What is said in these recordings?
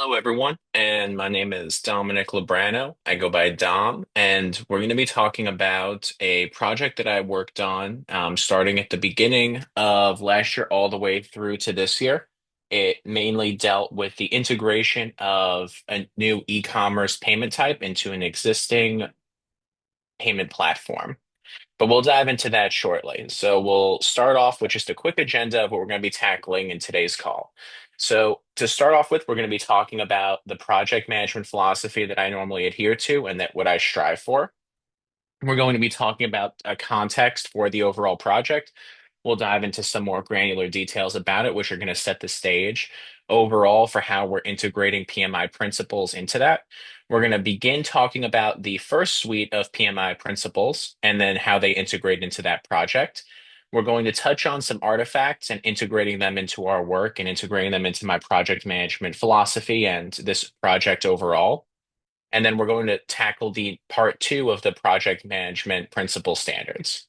Hello, everyone, and my name is Dominic Labrano. I go by Dom, and we're going to be talking about a project that I worked on starting at the beginning of last year all the way through to this year. It mainly dealt with the integration of a new e-commerce payment type into an existing payment platform. But we'll dive into that shortly. So we'll start off with just a quick agenda of what we're going to be tackling in today's call. So to start off with, we're going to be talking about the project management philosophy that I normally adhere to and that what I strive for. We're going to be talking about a context for the overall project. We'll dive into some more granular details about it, which are going to set the stage overall for how we're integrating PMI principles into that. We're going to begin talking about the first suite of PMI principles and then how they integrate into that project. We're going to touch on some artifacts and integrating them into our work and integrating them into my project management philosophy and this project overall. And then we're going to tackle the part two of the project management principle standards.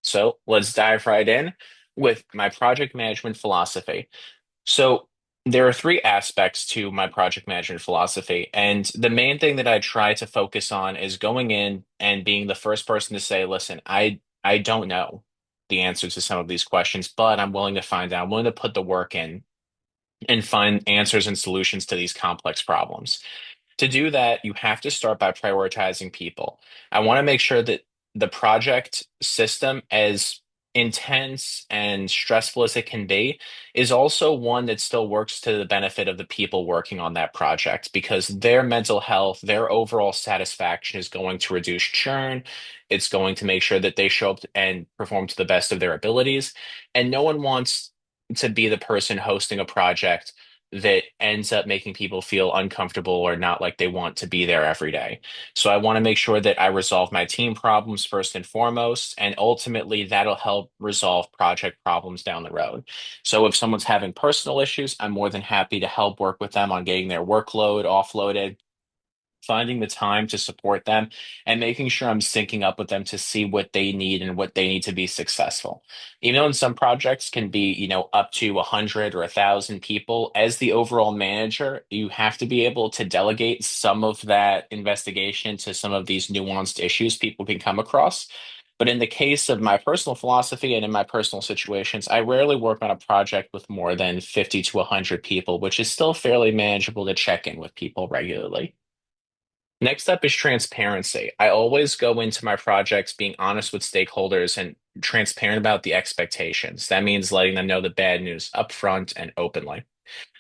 So let's dive right in with my project management philosophy. So there are three aspects to my project management philosophy. And the main thing that I try to focus on is going in and being the first person to say, listen, I don't know the answers to some of these questions, but I'm willing to find out. I'm willing to put the work in and find answers and solutions to these complex problems. To do that, you have to start by prioritizing people. I want to make sure that the project system, as intense and stressful as it can be, is also one that still works to the benefit of the people working on that project because their mental health, their overall satisfaction is going to reduce churn. It's going to make sure that they show up and perform to the best of their abilities. And no one wants to be the person hosting a project that ends up making people feel uncomfortable or not like they want to be there every day. So I want to make sure that I resolve my team problems first and foremost, and ultimately that'll help resolve project problems down the road. So if someone's having personal issues, I'm more than happy to help work with them on getting their workload offloaded, finding the time to support them and making sure I'm syncing up with them to see what they need and what they need to be successful. Even though in some projects can be, up to 100 or 1,000 people, as the overall manager, you have to be able to delegate some of that investigation to some of these nuanced issues people can come across. But in the case of my personal philosophy and in my personal situations, I rarely work on a project with more than 50 to 100 people, which is still fairly manageable to check in with people regularly. Next up is transparency. I always go into my projects being honest with stakeholders and transparent about the expectations. That means letting them know the bad news upfront and openly.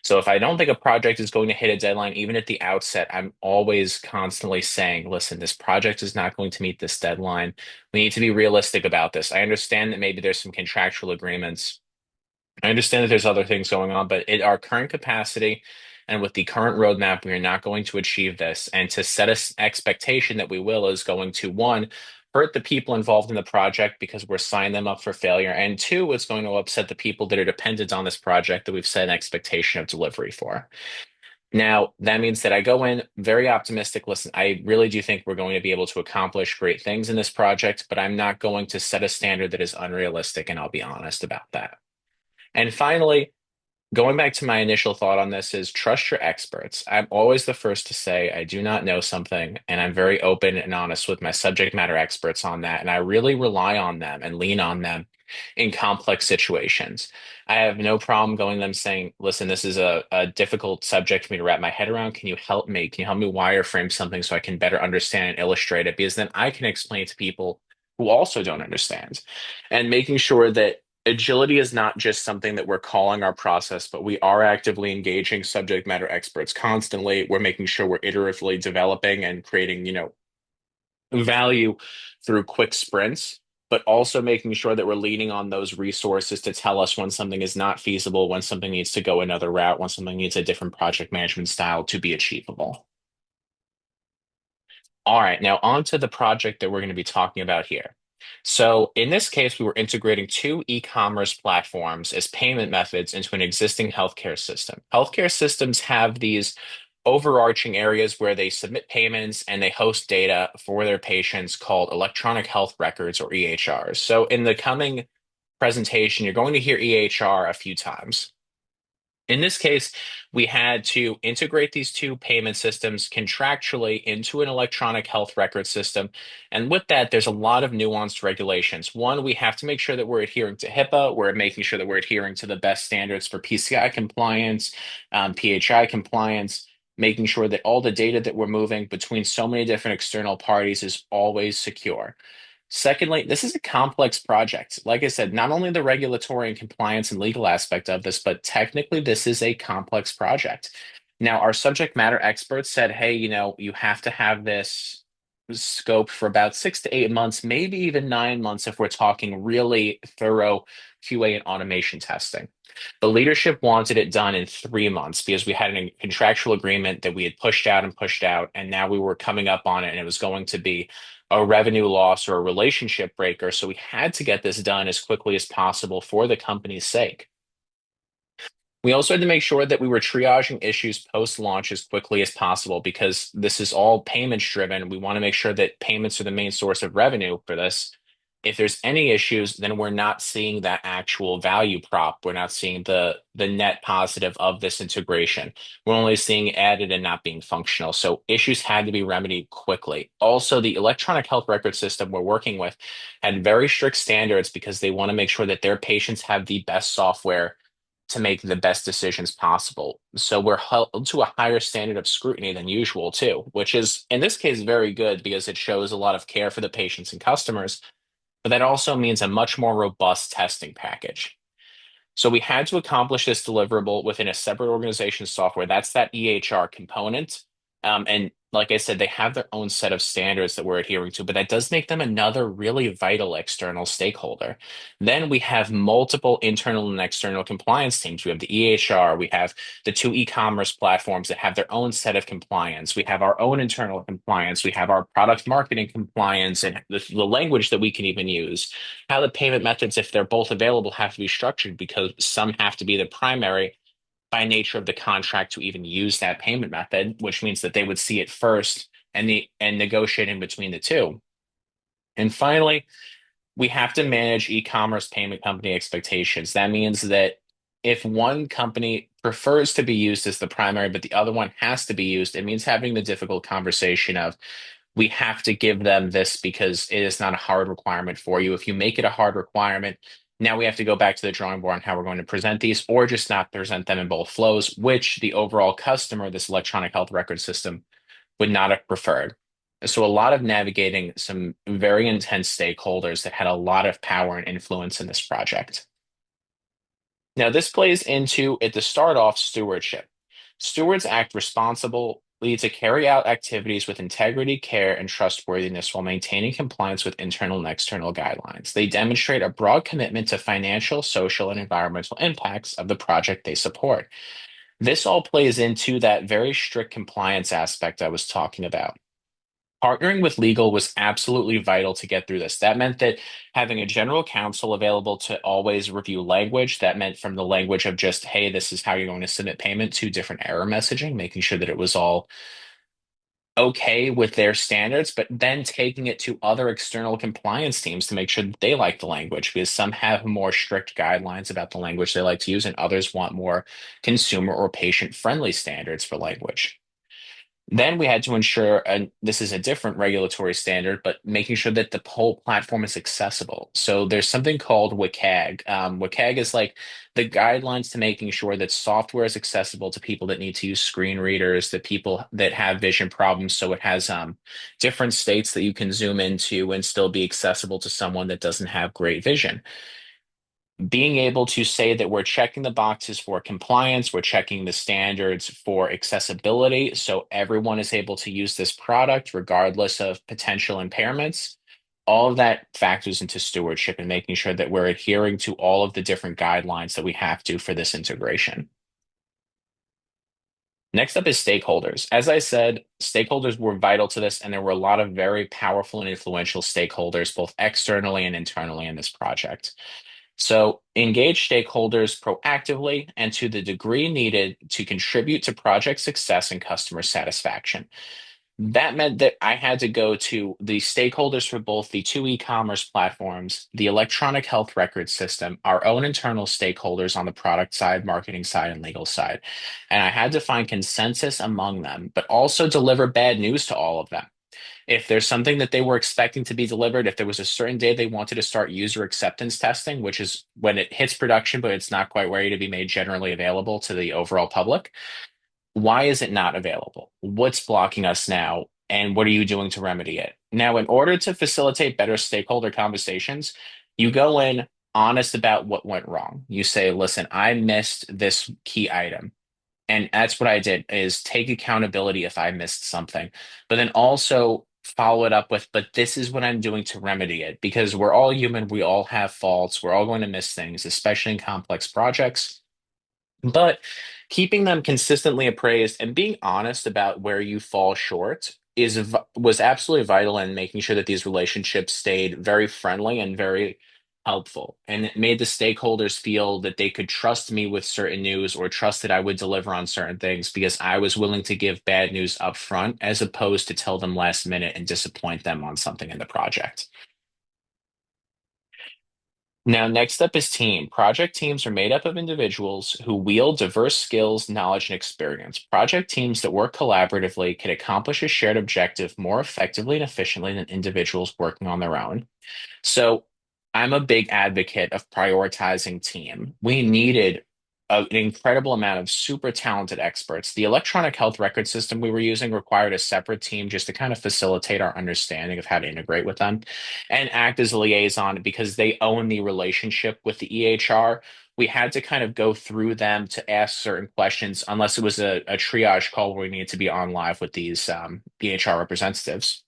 So if I don't think a project is going to hit a deadline, even at the outset, I'm always constantly saying, listen, this project is not going to meet this deadline. We need to be realistic about this. I understand that maybe there's some contractual agreements. I understand that there's other things going on, but at our current capacity and with the current roadmap, we are not going to achieve this. And to set us expectation that we will is going to, one, hurt the people involved in the project because we're signing them up for failure. And two, it's going to upset the people that are dependent on this project that we've set an expectation of delivery for. Now, that means that I go in very optimistic. Listen, I really do think we're going to be able to accomplish great things in this project, but I'm not going to set a standard that is unrealistic, and I'll be honest about that. And finally, going back to my initial thought on this is trust your experts. I'm always the first to say I do not know something, and I'm very open and honest with my subject matter experts on that. And I really rely on them and lean on them in complex situations. I have no problem going to them saying, listen, this is a difficult subject for me to wrap my head around. Can you help me? Can you help me wireframe something so I can better understand and illustrate it? Because then I can explain to people who also don't understand and making sure that agility is not just something that we're calling our process, but we are actively engaging subject matter experts constantly. We're making sure we're iteratively developing and creating, value through quick sprints, but also making sure that we're leaning on those resources to tell us when something is not feasible, when something needs to go another route, when something needs a different project management style to be achievable. All right, now on to the project that we're going to be talking about here. So in this case, we were integrating two e-commerce platforms as payment methods into an existing healthcare system. Healthcare systems have these overarching areas where they submit payments and they host data for their patients called electronic health records or EHRs. So in the coming presentation, you're going to hear EHR a few times. In this case, we had to integrate these two payment systems contractually into an electronic health record system. And with that, there's a lot of nuanced regulations. One, we have to make sure that we're adhering to HIPAA. We're making sure that we're adhering to the best standards for PCI compliance, PHI compliance, making sure that all the data that we're moving between so many different external parties is always secure. Secondly, this is a complex project. Like I said, not only the regulatory and compliance and legal aspect of this, but technically this is a complex project. Now, our subject matter experts said, hey, you have to have this scope for about 6 to 8 months, maybe even 9 months if we're talking really thorough QA and automation testing. The leadership wanted it done in 3 months because we had a contractual agreement that we had pushed out, and now we were coming up on it, and it was going to be a revenue loss or a relationship breaker. So we had to get this done as quickly as possible for the company's sake. We also had to make sure that we were triaging issues post-launch as quickly as possible because this is all payments driven. We want to make sure that payments are the main source of revenue for this. If there's any issues, then we're not seeing that actual value prop. We're not seeing the net positive of this integration. We're only seeing added and not being functional. So issues had to be remedied quickly. Also, the electronic health record system we're working with had very strict standards because they want to make sure that their patients have the best software to make the best decisions possible. So we're held to a higher standard of scrutiny than usual, too, which is in this case very good because it shows a lot of care for the patients and customers, but that also means a much more robust testing package. So we had to accomplish this deliverable within a separate organization software. That's that EHR component. And like I said, they have their own set of standards that we're adhering to, but that does make them another really vital external stakeholder. Then we have multiple internal and external compliance teams. We have the EHR, we have the two e-commerce platforms that have their own set of compliance. We have our own internal compliance. We have our product marketing compliance and the language that we can even use, how the payment methods, if they're both available, have to be structured because some have to be the primary by nature of the contract to even use that payment method, which means that they would see it first and negotiate in between the two. And finally, we have to manage e-commerce payment company expectations. That means that if one company prefers to be used as the primary, but the other one has to be used, it means having the difficult conversation of we have to give them this because it is not a hard requirement for you. If you make it a hard requirement, now we have to go back to the drawing board on how we're going to present these, or just not present them in both flows, which the overall customer, this electronic health record system, would not have preferred. So a lot of navigating some very intense stakeholders that had a lot of power and influence in this project. Now, this plays into, at the start off, stewardship. Stewards act responsibly to carry out activities with integrity, care, and trustworthiness while maintaining compliance with internal and external guidelines. They demonstrate a broad commitment to financial, social, and environmental impacts of the project they support. This all plays into that very strict compliance aspect I was talking about. Partnering with legal was absolutely vital to get through this. That meant that having a general counsel available to always review language, that meant from the language of just, hey, this is how you're going to submit payment to different error messaging, making sure that it was all okay with their standards, but then taking it to other external compliance teams to make sure that they like the language because some have more strict guidelines about the language they like to use and others want more consumer or patient friendly standards for language. Then we had to ensure, and this is a different regulatory standard, but making sure that the whole platform is accessible. So there's something called WCAG. WCAG is like the guidelines to making sure that software is accessible to people that need to use screen readers, the people that have vision problems. So it has different states that you can zoom into and still be accessible to someone that doesn't have great vision. Being able to say that we're checking the boxes for compliance, we're checking the standards for accessibility, so everyone is able to use this product regardless of potential impairments. All of that factors into stewardship and making sure that we're adhering to all of the different guidelines that we have to for this integration. Next up is stakeholders. As I said, stakeholders were vital to this, and there were a lot of very powerful and influential stakeholders, both externally and internally in this project. So engage stakeholders proactively and to the degree needed to contribute to project success and customer satisfaction. That meant that I had to go to the stakeholders for both the two e-commerce platforms, the electronic health record system, our own internal stakeholders on the product side, marketing side, and legal side. And I had to find consensus among them, but also deliver bad news to all of them. If there's something that they were expecting to be delivered, if there was a certain day they wanted to start user acceptance testing, which is when it hits production, but it's not quite ready to be made generally available to the overall public, why is it not available? What's blocking us now? And what are you doing to remedy it? Now, in order to facilitate better stakeholder conversations, you go in honest about what went wrong. You say, listen, I missed this key item. And that's what I did is take accountability if I missed something, but then also follow it up with, but this is what I'm doing to remedy it because we're all human. We all have faults. We're all going to miss things, especially in complex projects. But keeping them consistently appraised and being honest about where you fall short was absolutely vital in making sure that these relationships stayed very friendly and very helpful. And it made the stakeholders feel that they could trust me with certain news or trust that I would deliver on certain things because I was willing to give bad news up front as opposed to tell them last minute and disappoint them on something in the project. Now, next up is team. Project teams are made up of individuals who wield diverse skills, knowledge, and experience. Project teams that work collaboratively can accomplish a shared objective more effectively and efficiently than individuals working on their own. So I'm a big advocate of prioritizing team. We needed an incredible amount of super talented experts. The electronic health record system we were using required a separate team just to kind of facilitate our understanding of how to integrate with them and act as a liaison because they own the relationship with the EHR. We had to kind of go through them to ask certain questions, unless it was a triage call where we needed to be on live with these EHR representatives.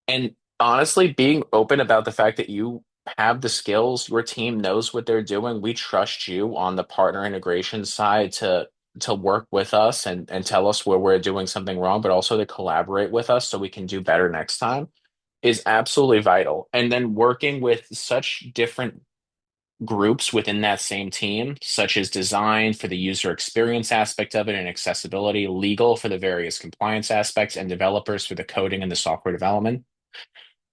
And honestly, being open about the fact that you have the skills, your team knows what they're doing. We trust you on the partner integration side to work with us and tell us where we're doing something wrong, but also to collaborate with us so we can do better next time is absolutely vital. And then working with such different groups within that same team, such as design for the user experience aspect of it and accessibility, legal for the various compliance aspects, and developers for the coding and the software development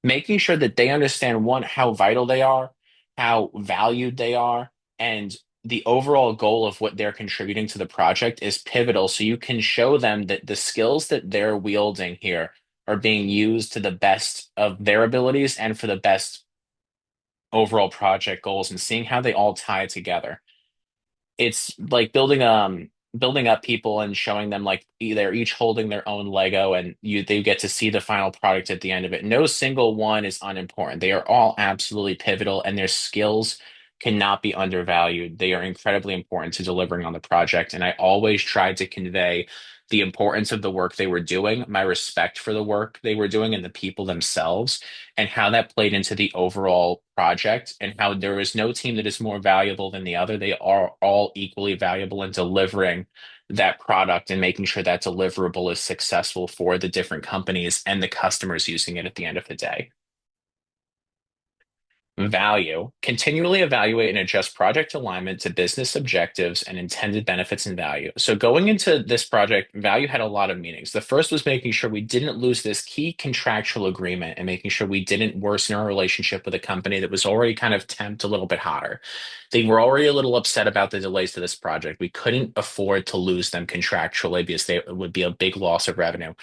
making sure that they understand one, how vital they are, how valued they are, and the overall goal of what they're contributing to the project is pivotal. So you can show them that the skills that they're wielding here are being used to the best of their abilities and for the best overall project goals and seeing how they all tie together it's like building up people and showing them like they're each holding their own Lego and you they get to see the final product at the end of it. No single one is unimportant. They are all absolutely pivotal and their skills cannot be undervalued. They are incredibly important to delivering on the project. And I always tried to convey the importance of the work they were doing, my respect for the work they were doing and the people themselves and how that played into the overall project and how there is no team that is more valuable than the other. They are all equally valuable in delivering that product and making sure that deliverable is successful for the different companies and the customers using it at the end of the day. Value. Continually evaluate and adjust project alignment to business objectives and intended benefits and value. So, going into this project, value had a lot of meanings. The first was making sure we didn't lose this key contractual agreement and making sure we didn't worsen our relationship with a company that was already kind of temped a little bit hotter. They were already a little upset about the delays to this project. We couldn't afford to lose them contractually because they it would be a big loss of revenue.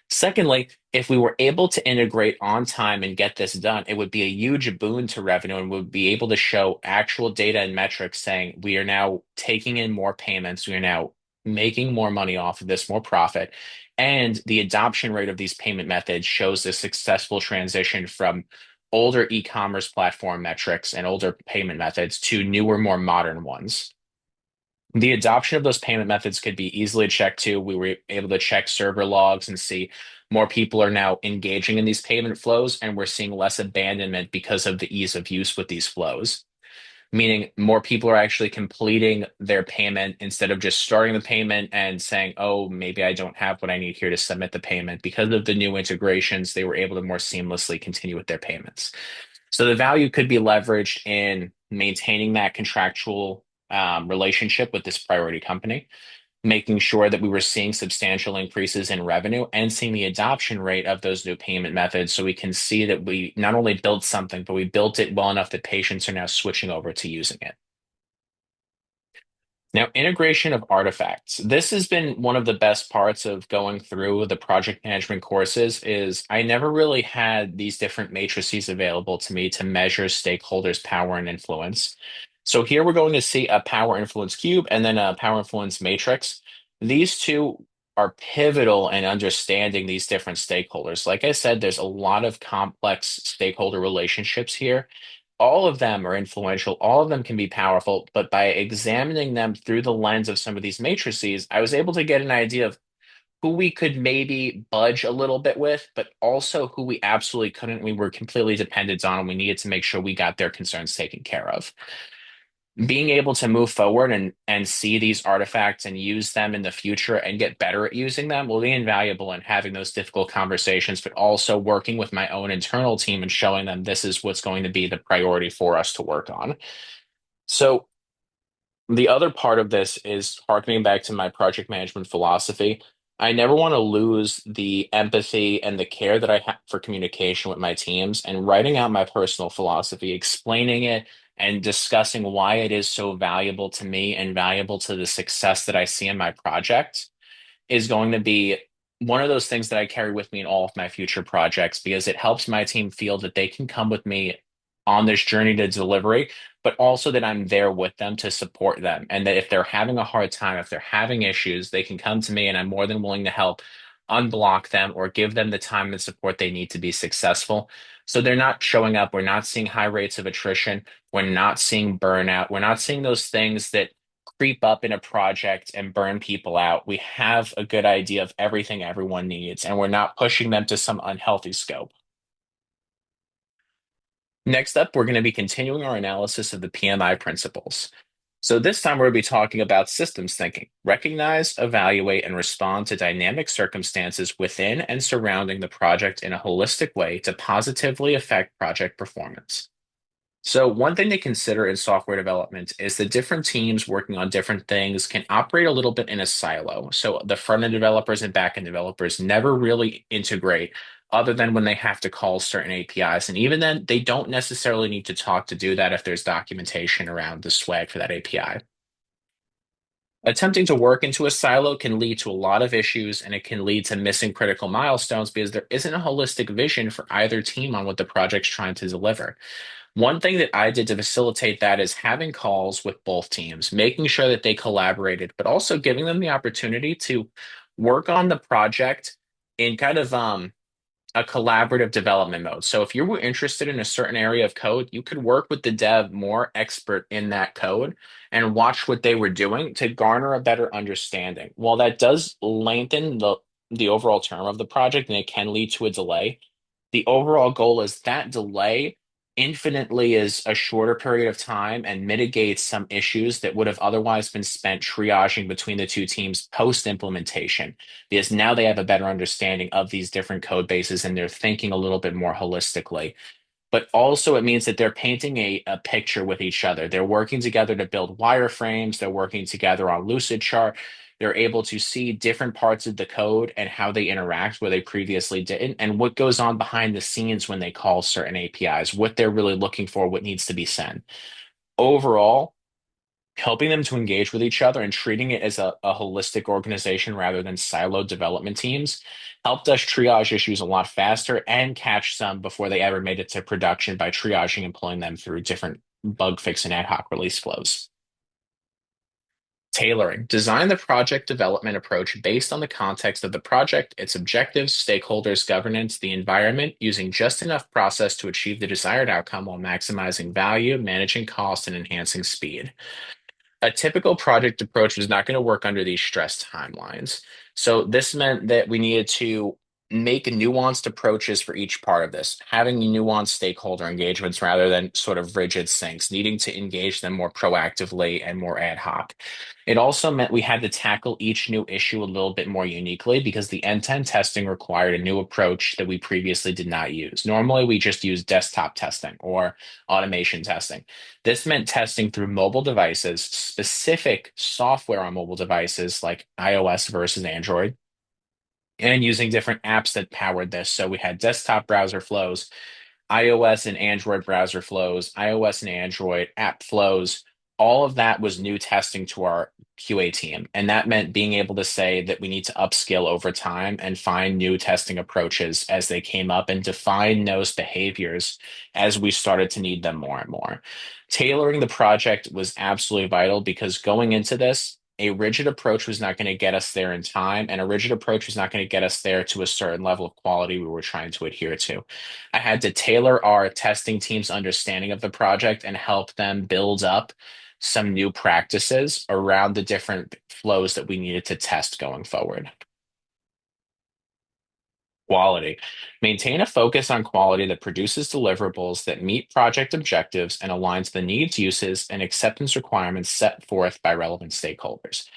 Secondly, if we were able to integrate on time and get this done, it would be a huge boon to revenue and would be able to show actual data and metrics saying we are now taking in more payments, we are now making more money off of this, more profit. And the adoption rate of these payment methods shows a successful transition from older e-commerce platform metrics and older payment methods to newer, more modern ones. The adoption of those payment methods could be easily checked too. We were able to check server logs and see more people are now engaging in these payment flows, and we're seeing less abandonment because of the ease of use with these flows. Meaning more people are actually completing their payment instead of just starting the payment and saying, oh, maybe I don't have what I need here to submit the payment. Because of the new integrations, they were able to more seamlessly continue with their payments. So the value could be leveraged in maintaining that contractual relationship with this priority company, making sure that we were seeing substantial increases in revenue and seeing the adoption rate of those new payment methods so we can see that we not only built something, but we built it well enough that patients are now switching over to using it. Now, integration of artifacts. This has been one of the best parts of going through the project management courses is I never really had these different matrices available to me to measure stakeholders' power and influence. So here we're going to see a power influence cube and then a power influence matrix. These two are pivotal in understanding these different stakeholders. Like I said, there's a lot of complex stakeholder relationships here. All of them are influential, all of them can be powerful, but by examining them through the lens of some of these matrices, I was able to get an idea of who we could maybe budge a little bit with, but also who we absolutely couldn't. We were completely dependent on, and we needed to make sure we got their concerns taken care of. Being able to move forward and see these artifacts and use them in the future and get better at using them will be invaluable in having those difficult conversations, but also working with my own internal team and showing them this is what's going to be the priority for us to work on. So the other part of this is harkening back to my project management philosophy. I never want to lose the empathy and the care that I have for communication with my teams and writing out my personal philosophy, explaining it and discussing why it is so valuable to me and valuable to the success that I see in my project is going to be one of those things that I carry with me in all of my future projects because it helps my team feel that they can come with me on this journey to delivery, but also that I'm there with them to support them. And that if they're having a hard time, if they're having issues, they can come to me and I'm more than willing to help unblock them or give them the time and support they need to be successful. So they're not showing up. We're not seeing high rates of attrition. We're not seeing burnout. We're not seeing those things that creep up in a project and burn people out. We have a good idea of everything everyone needs, and we're not pushing them to some unhealthy scope. Next up, we're going to be continuing our analysis of the PMI principles. So this time we're going to be talking about systems thinking. Recognize, evaluate, and respond to dynamic circumstances within and surrounding the project in a holistic way to positively affect project performance. So one thing to consider in software development is that different teams working on different things can operate a little bit in a silo. So the front-end developers and back-end developers never really integrate other than when they have to call certain APIs. And even then, they don't necessarily need to talk to do that if there's documentation around the swag for that API. Attempting to work into a silo can lead to a lot of issues and it can lead to missing critical milestones because there isn't a holistic vision for either team on what the project's trying to deliver. One thing that I did to facilitate that is having calls with both teams, making sure that they collaborated, but also giving them the opportunity to work on the project in kind of a collaborative development mode. So if you were interested in a certain area of code, you could work with the dev more expert in that code and watch what they were doing to garner a better understanding. While that does lengthen the overall term of the project and it can lead to a delay, the overall goal is that delay infinitely is a shorter period of time and mitigates some issues that would have otherwise been spent triaging between the two teams post implementation because now they have a better understanding of these different code bases and they're thinking a little bit more holistically. But also, it means that they're painting a picture with each other. They're working together to build wireframes, they're working together on Lucid Chart. They're able to see different parts of the code and how they interact where they previously didn't, and what goes on behind the scenes when they call certain APIs, what they're really looking for, what needs to be sent. Overall, helping them to engage with each other and treating it as a holistic organization rather than siloed development teams helped us triage issues a lot faster and catch some before they ever made it to production by triaging and pulling them through different bug fix and ad hoc release flows. Tailoring. Design the project development approach based on the context of the project, its objectives, stakeholders, governance, the environment, using just enough process to achieve the desired outcome while maximizing value, managing cost, and enhancing speed. A typical project approach was not going to work under these stress timelines. So this meant that we needed to make nuanced approaches for each part of this, having nuanced stakeholder engagements rather than sort of rigid syncs, needing to engage them more proactively and more ad hoc. It also meant we had to tackle each new issue a little bit more uniquely because the end-to-end testing required a new approach that we previously did not use. Normally, we just use desktop testing or automation testing. This meant testing through mobile devices, specific software on mobile devices like iOS versus Android and using different apps that powered this. So we had desktop browser flows, iOS and Android browser flows, iOS and Android app flows. All of that was new testing to our QA team. And that meant being able to say that we need to upskill over time and find new testing approaches as they came up and define those behaviors as we started to need them more and more. Tailoring the project was absolutely vital because going into this, a rigid approach was not going to get us there in time, and a rigid approach was not going to get us there to a certain level of quality we were trying to adhere to. I had to tailor our testing team's understanding of the project and help them build up some new practices around the different flows that we needed to test going forward. Quality. Maintain a focus on quality that produces deliverables that meet project objectives and aligns the needs, uses, and acceptance requirements set forth by relevant stakeholders.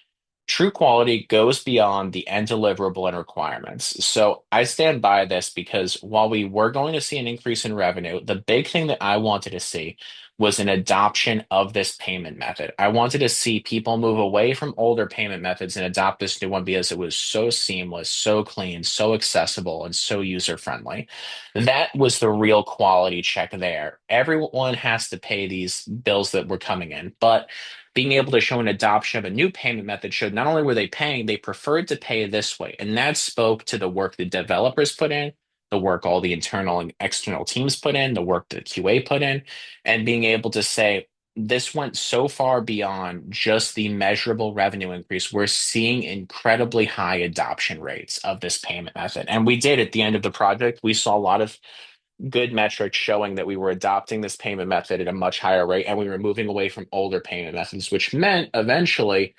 True quality goes beyond the end deliverable and requirements. So I stand by this because while we were going to see an increase in revenue, the big thing that I wanted to see was an adoption of this payment method. I wanted to see people move away from older payment methods and adopt this new one because it was so seamless, so clean, so accessible, and so user friendly. That was the real quality check there. Everyone has to pay these bills that were coming in, but being able to show an adoption of a new payment method showed not only were they paying, they preferred to pay this way. And that spoke to the work the developers put in, the work all the internal and external teams put in, the work the QA put in, and being able to say, this went so far beyond just the measurable revenue increase. We're seeing incredibly high adoption rates of this payment method. And we did at the end of the project. We saw a lot of good metrics showing that we were adopting this payment method at a much higher rate and we were moving away from older payment methods, which meant eventually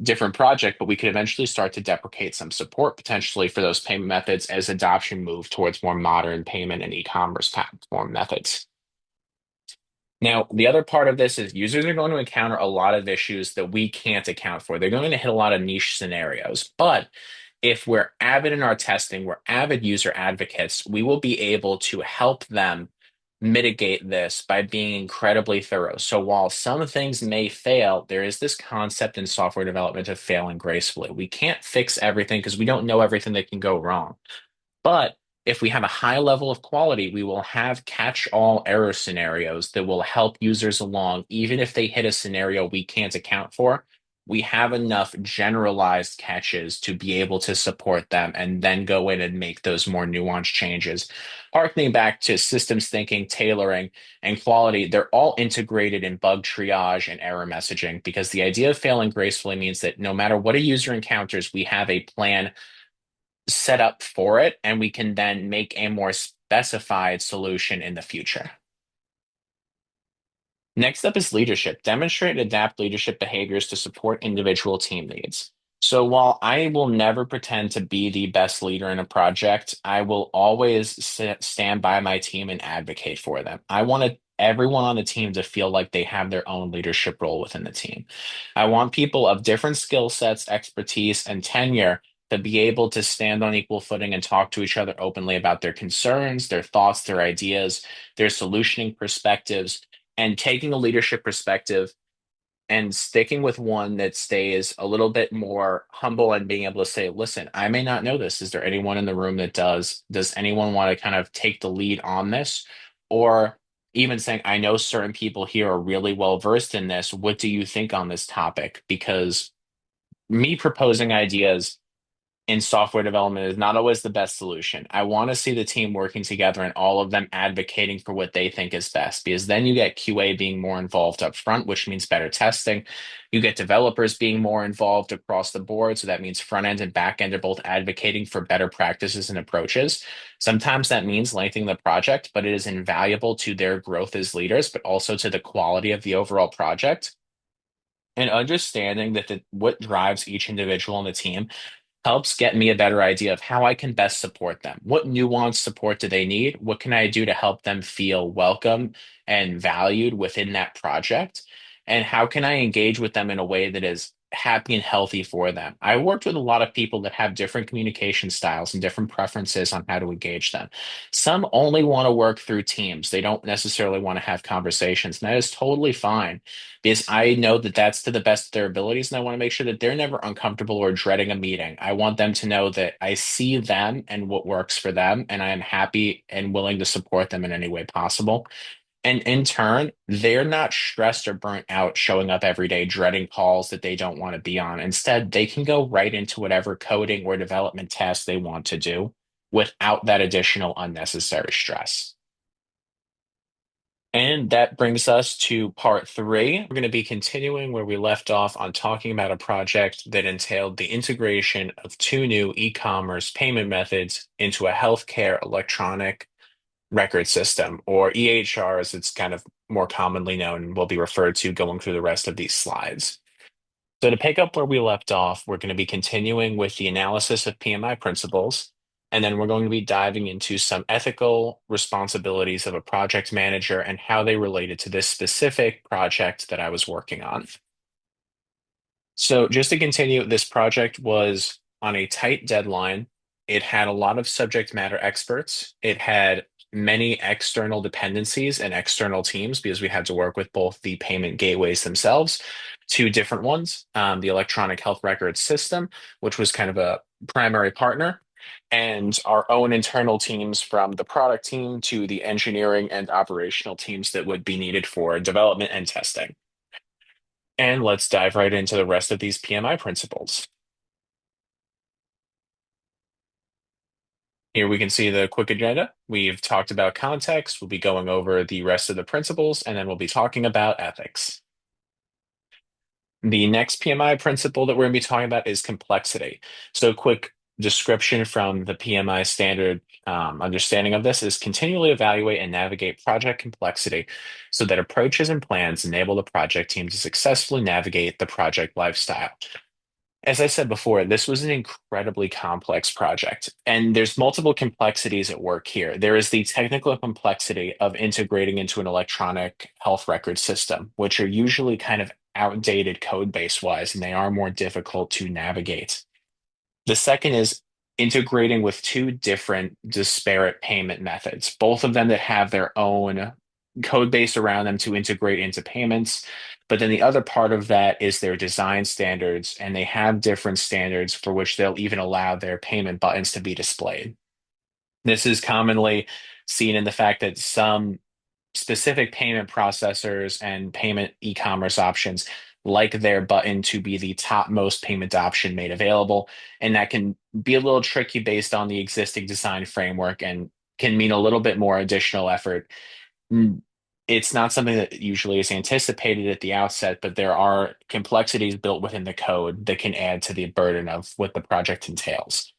different project, but we could eventually start to deprecate some support potentially for those payment methods as adoption moved towards more modern payment and e-commerce platform methods. Now, the other part of this is users are going to encounter a lot of issues that we can't account for. They're going to hit a lot of niche scenarios. But if we're avid in our testing, we're avid user advocates, we will be able to help them mitigate this by being incredibly thorough. So while some things may fail, there is this concept in software development of failing gracefully. We can't fix everything because we don't know everything that can go wrong. But if we have a high level of quality, we will have catch-all error scenarios that will help users along, even if they hit a scenario we can't account for. We have enough generalized catches to be able to support them and then go in and make those more nuanced changes. Harkening back to systems thinking, tailoring, and quality, they're all integrated in bug triage and error messaging because the idea of failing gracefully means that no matter what a user encounters, we have a plan set up for it, and we can then make a more specified solution in the future. Next up is leadership. Demonstrate and adapt leadership behaviors to support individual team needs. So while I will never pretend to be the best leader in a project, I will always stand by my team and advocate for them. I want everyone on the team to feel like they have their own leadership role within the team. I want people of different skill sets, expertise, and tenure to be able to stand on equal footing and talk to each other openly about their concerns, their thoughts, their ideas, their solutioning perspectives, and taking a leadership perspective and sticking with one that stays a little bit more humble and being able to say, listen, I may not know this. Is there anyone in the room that does? Does anyone want to kind of take the lead on this? Or even saying, I know certain people here are really well versed in this. What do you think on this topic? Because me proposing ideas in software development is not always the best solution. I want to see the team working together and all of them advocating for what they think is best because then you get QA being more involved up front, which means better testing. You get developers being more involved across the board. So that means front end and back end are both advocating for better practices and approaches. Sometimes that means lengthening the project, but it is invaluable to their growth as leaders, but also to the quality of the overall project. And understanding that what drives each individual on the team helps get me a better idea of how I can best support them. What nuanced support do they need? What can I do to help them feel welcome and valued within that project? And how can I engage with them in a way that is happy and healthy for them? I worked with a lot of people that have different communication styles and different preferences on how to engage them. Some only want to work through teams. They don't necessarily want to have conversations, and that is totally fine because I know that that's to the best of their abilities, and I want to make sure that they're never uncomfortable or dreading a meeting. I want them to know that I see them and what works for them, and I am happy and willing to support them in any way possible. And in turn, they're not stressed or burnt out showing up every day, dreading calls that they don't want to be on. Instead, they can go right into whatever coding or development task they want to do without that additional unnecessary stress. And that brings us to part three. We're going to be continuing where we left off on talking about a project that entailed the integration of two new e-commerce payment methods into a healthcare electronic record system, or EHR as it's kind of more commonly known and will be referred to going through the rest of these slides. So to pick up where we left off, we're going to be continuing with the analysis of PMI principles, and then we're going to be diving into some ethical responsibilities of a project manager and how they related to this specific project that I was working on. So, just to continue, this project was on a tight deadline. It had a lot of subject matter experts. It had many external dependencies and external teams because we had to work with both the payment gateways themselves, two different ones, the electronic health record system, which was kind of a primary partner, and our own internal teams from the product team to the engineering and operational teams that would be needed for development and testing. And let's dive right into the rest of these PMI principles. Here we can see the quick agenda. We've talked about context. We'll be going over the rest of the principles, and then we'll be talking about ethics. The next PMI principle that we're going to be talking about is complexity. So, quick description from the PMI standard understanding of this is continually evaluate and navigate project complexity so that approaches and plans enable the project team to successfully navigate the project lifestyle. As I said before, this was an incredibly complex project, and there's multiple complexities at work here. There is the technical complexity of integrating into an electronic health record system, which are usually kind of outdated code base wise, and they are more difficult to navigate. The second is integrating with two different disparate payment methods, both of them that have their own code base around them to integrate into payments. But then the other part of that is their design standards, and they have different standards for which they'll even allow their payment buttons to be displayed. This is commonly seen in the fact that some specific payment processors and payment e-commerce options like their button to be the topmost payment option made available. And that can be a little tricky based on the existing design framework and can mean a little bit more additional effort. Mm, It's not something that usually is anticipated at the outset, but there are complexities built within the code that can add to the burden of what the project entails.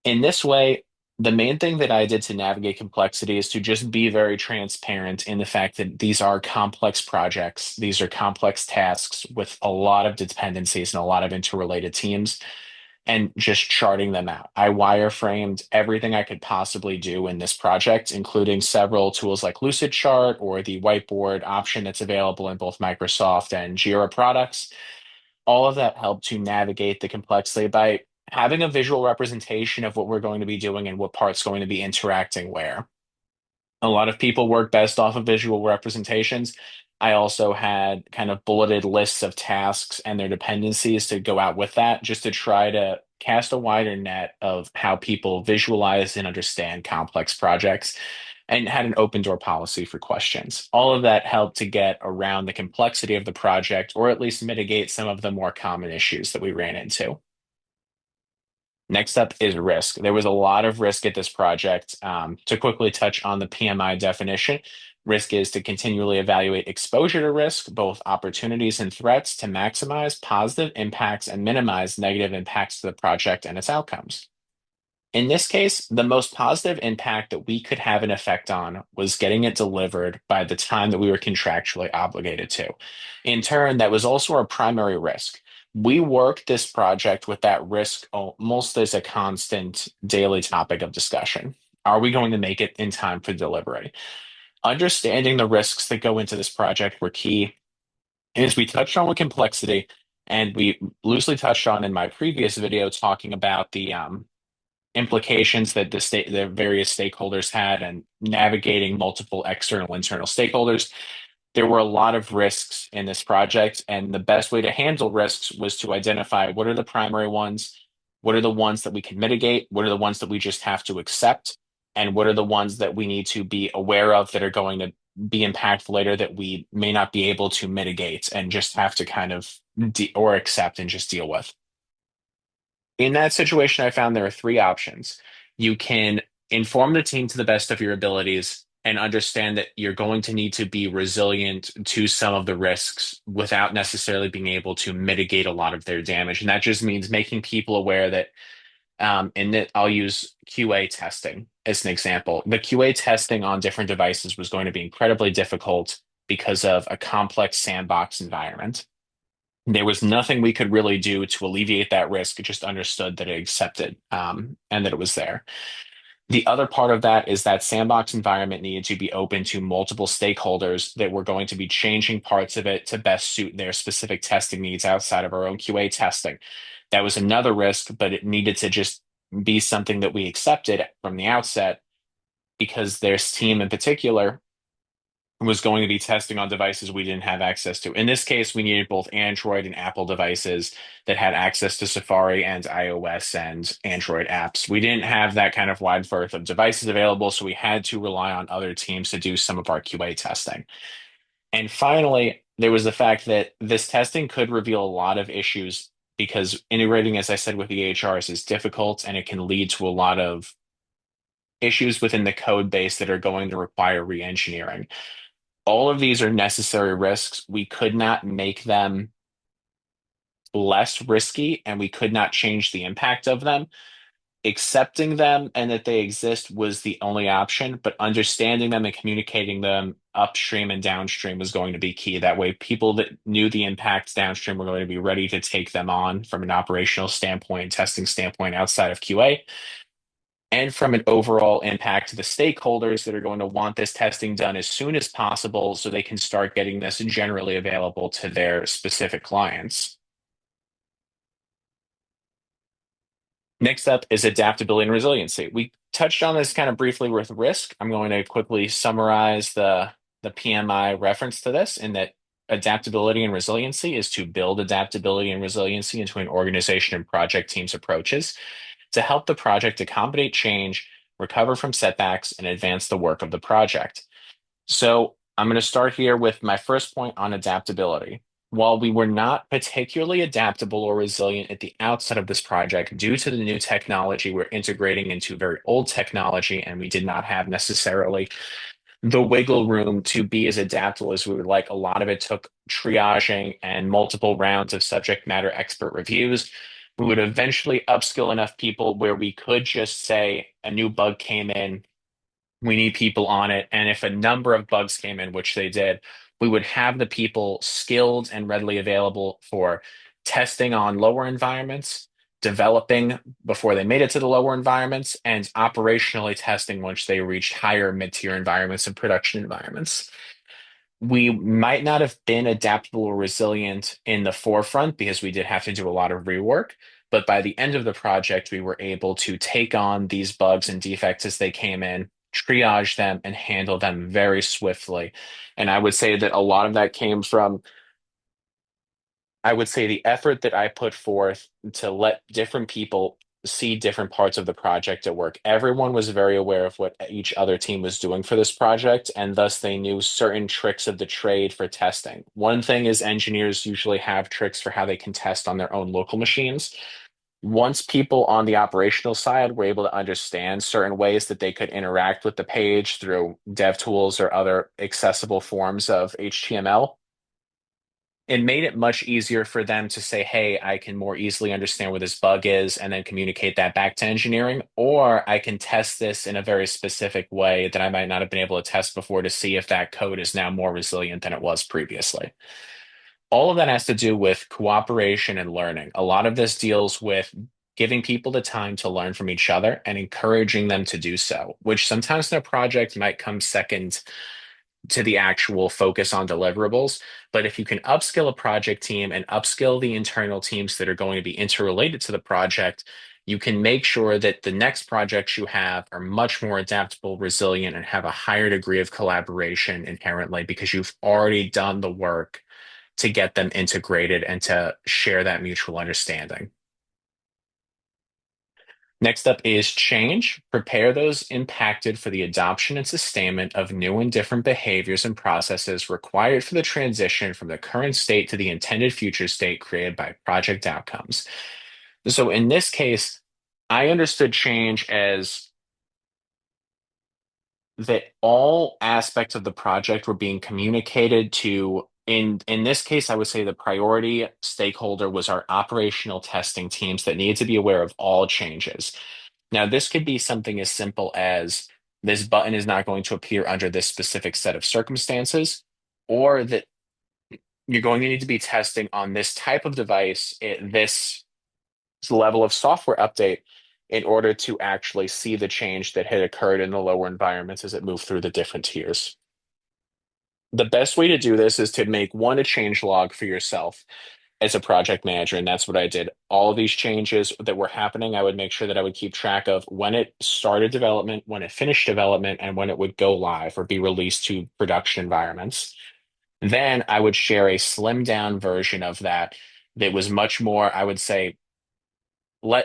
In this way, the main thing that I did to navigate complexity is to just be very transparent in the fact that these are complex projects. These are complex tasks with a lot of dependencies and a lot of interrelated teams, and just charting them out. I wireframed everything I could possibly do in this project, including several tools like Lucidchart or the whiteboard option that's available in both Microsoft and Jira products. All of that helped to navigate the complexity by having a visual representation of what we're going to be doing and what part's going to be interacting where. A lot of people work best off of visual representations. I also had kind of bulleted lists of tasks and their dependencies to go out with that, just to try to cast a wider net of how people visualize and understand complex projects, and had an open door policy for questions. All of that helped to get around the complexity of the project, or at least mitigate some of the more common issues that we ran into. Next up is risk. There was a lot of risk at this project. To quickly touch on the PMI definition, risk is to continually evaluate exposure to risk, both opportunities and threats, to maximize positive impacts and minimize negative impacts to the project and its outcomes. In this case, the most positive impact that we could have an effect on was getting it delivered by the time that we were contractually obligated to. In turn, that was also our primary risk. We work this project with that risk almost as a constant daily topic of discussion. Are we going to make it in time for delivery? Understanding the risks that go into this project were key. As we touched on with complexity, and we loosely touched on in my previous video talking about the implications that the various stakeholders had and navigating multiple external internal stakeholders, there were a lot of risks in this project, and the best way to handle risks was to identify what are the primary ones, what are the ones that we can mitigate, what are the ones that we just have to accept, and what are the ones that we need to be aware of that are going to be impactful later that we may not be able to mitigate and just have to kind of or accept and just deal with. In that situation, I found there are three options. You can inform the team to the best of your abilities and understand that you're going to need to be resilient to some of the risks without necessarily being able to mitigate a lot of their damage. And that just means making people aware that, and that I'll use QA testing as an example. The QA testing on different devices was going to be incredibly difficult because of a complex sandbox environment. There was nothing we could really do to alleviate that risk. It just understood that it accepted and that it was there. The other part of that is that sandbox environment needed to be open to multiple stakeholders that were going to be changing parts of it to best suit their specific testing needs outside of our own QA testing. That was another risk, but it needed to just be something that we accepted from the outset because this team in particular was going to be testing on devices we didn't have access to. In this case, we needed both Android and Apple devices that had access to Safari and iOS and Android apps. We didn't have that kind of wide berth of devices available, so we had to rely on other teams to do some of our QA testing. And finally, there was the fact that this testing could reveal a lot of issues because integrating, as I said, with the EHRs is difficult and it can lead to a lot of issues within the code base that are going to require re-engineering. All of these are necessary risks. We could not make them less risky, and we could not change the impact of them. Accepting them and that they exist was the only option, but understanding them and communicating them upstream and downstream was going to be key. That way, people that knew the impacts downstream were going to be ready to take them on from an operational standpoint, testing standpoint outside of QA. And from an overall impact to the stakeholders that are going to want this testing done as soon as possible so they can start getting this generally available to their specific clients. Next up is adaptability and resiliency. We touched on this kind of briefly with risk. I'm going to quickly summarize the PMI reference to this in that adaptability and resiliency is to build adaptability and resiliency into an organization and project team's approaches to help the project accommodate change, recover from setbacks, and advance the work of the project. So I'm going to start here with my first point on adaptability. While we were not particularly adaptable or resilient at the outset of this project due to the new technology we're integrating into very old technology, and we did not have necessarily the wiggle room to be as adaptable as we would like. A lot of it took triaging and multiple rounds of subject matter expert reviews. We would eventually upskill enough people where we could just say a new bug came in, we need people on it. And if a number of bugs came in, which they did, we would have the people skilled and readily available for testing on lower environments, developing before they made it to the lower environments, and operationally testing once they reached higher mid-tier environments and production environments. We might not have been adaptable or resilient in the forefront because we did have to do a lot of rework. But by the end of the project, we were able to take on these bugs and defects as they came in, triage them, and handle them very swiftly. And I would say that a lot of that came from, I would say, the effort that I put forth to let different people see different parts of the project at work. Everyone was very aware of what each other team was doing for this project, and thus they knew certain tricks of the trade for testing. One thing is engineers usually have tricks for how they can test on their own local machines. Once people on the operational side were able to understand certain ways that they could interact with the page through dev tools or other accessible forms of HTML, it made it much easier for them to say, hey, I can more easily understand where this bug is and then communicate that back to engineering, or I can test this in a very specific way that I might not have been able to test before to see if that code is now more resilient than it was previously. All of that has to do with cooperation and learning. A lot of this deals with giving people the time to learn from each other and encouraging them to do so, which sometimes in a project might come second to the actual focus on deliverables. But if you can upskill a project team and upskill the internal teams that are going to be interrelated to the project, you can make sure that the next projects you have are much more adaptable, resilient, and have a higher degree of collaboration inherently because you've already done the work to get them integrated and to share that mutual understanding. Next up is change. Prepare those impacted for the adoption and sustainment of new and different behaviors and processes required for the transition from the current state to the intended future state created by project outcomes. So in this case, I understood change as that all aspects of the project were being communicated to, in this case, I would say the priority stakeholder was our operational testing teams that needed to be aware of all changes. Now, this could be something as simple as this button is not going to appear under this specific set of circumstances, or that you're going to need to be testing on this type of device at this level of software update in order to actually see the change that had occurred in the lower environments as it moved through the different tiers. The best way to do this is to make one a change log for yourself as a project manager, and that's what I did. All of these changes that were happening, I would make sure that I would keep track of when it started development, when it finished development, and when it would go live or be released to production environments. Then I would share a slimmed down version of that that was much more, I would say,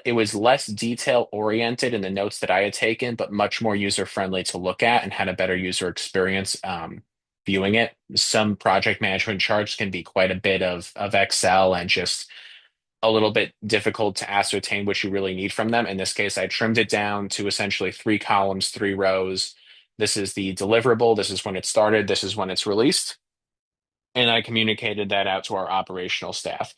it was less detail oriented in the notes that I had taken, but much more user friendly to look at and had a better user experience viewing it. Some project management charts can be quite a bit of Excel and just a little bit difficult to ascertain what you really need from them. In this case, I trimmed it down to essentially three columns, three rows. This is the deliverable. This is when it started. This is when it's released. And I communicated that out to our operational staff.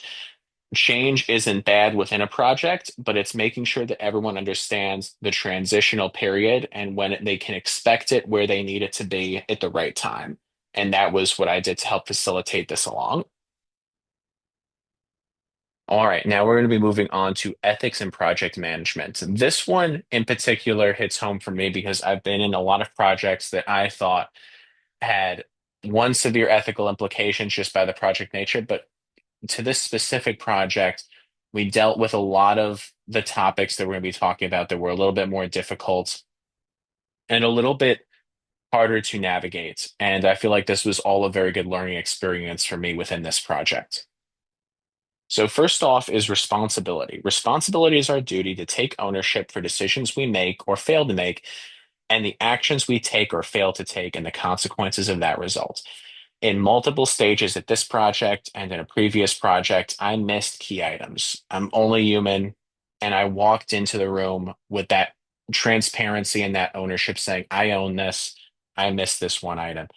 Change isn't bad within a project, but it's making sure that everyone understands the transitional period and when they can expect it, where they need it to be at the right time. And that was what I did to help facilitate this along. All right, now we're going to be moving on to ethics and project management. This one in particular hits home for me because I've been in a lot of projects that I thought had one severe ethical implications just by the project nature, but to this specific project, we dealt with a lot of the topics that we're going to be talking about that were a little bit more difficult and a little bit harder to navigate. And I feel like this was all a very good learning experience for me within this project. So, first off is responsibility. Responsibility is our duty to take ownership for decisions we make or fail to make, and the actions we take or fail to take, and the consequences of that result. In multiple stages at this project and in a previous project, I missed key items. I'm only human, and I walked into the room with that transparency and that ownership saying, I own this. I missed this one item.